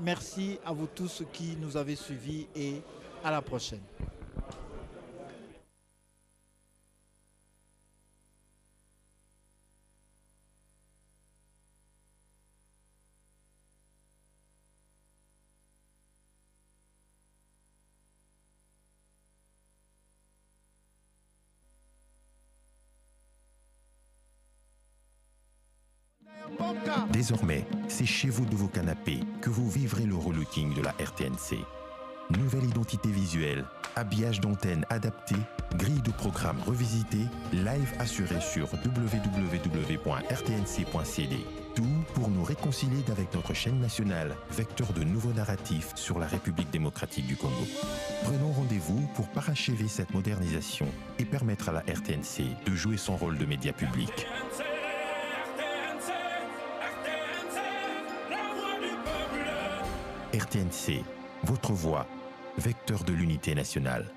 Merci à vous tous qui nous avez suivis et à la prochaine. Désormais, c'est chez vous de vos canapés que vous vivrez le relooking de la RTNC. Nouvelle identité visuelle, habillage d'antenne adapté, grille de programme revisitée, live assuré sur www.rtnc.cd. Tout pour nous réconcilier avec notre chaîne nationale, vecteur de nouveaux narratifs sur la République démocratique du Congo. Prenons rendez-vous pour parachever cette modernisation et permettre à la RTNC de jouer son rôle de média public. RTNC, votre voix, vecteur de l'unité nationale.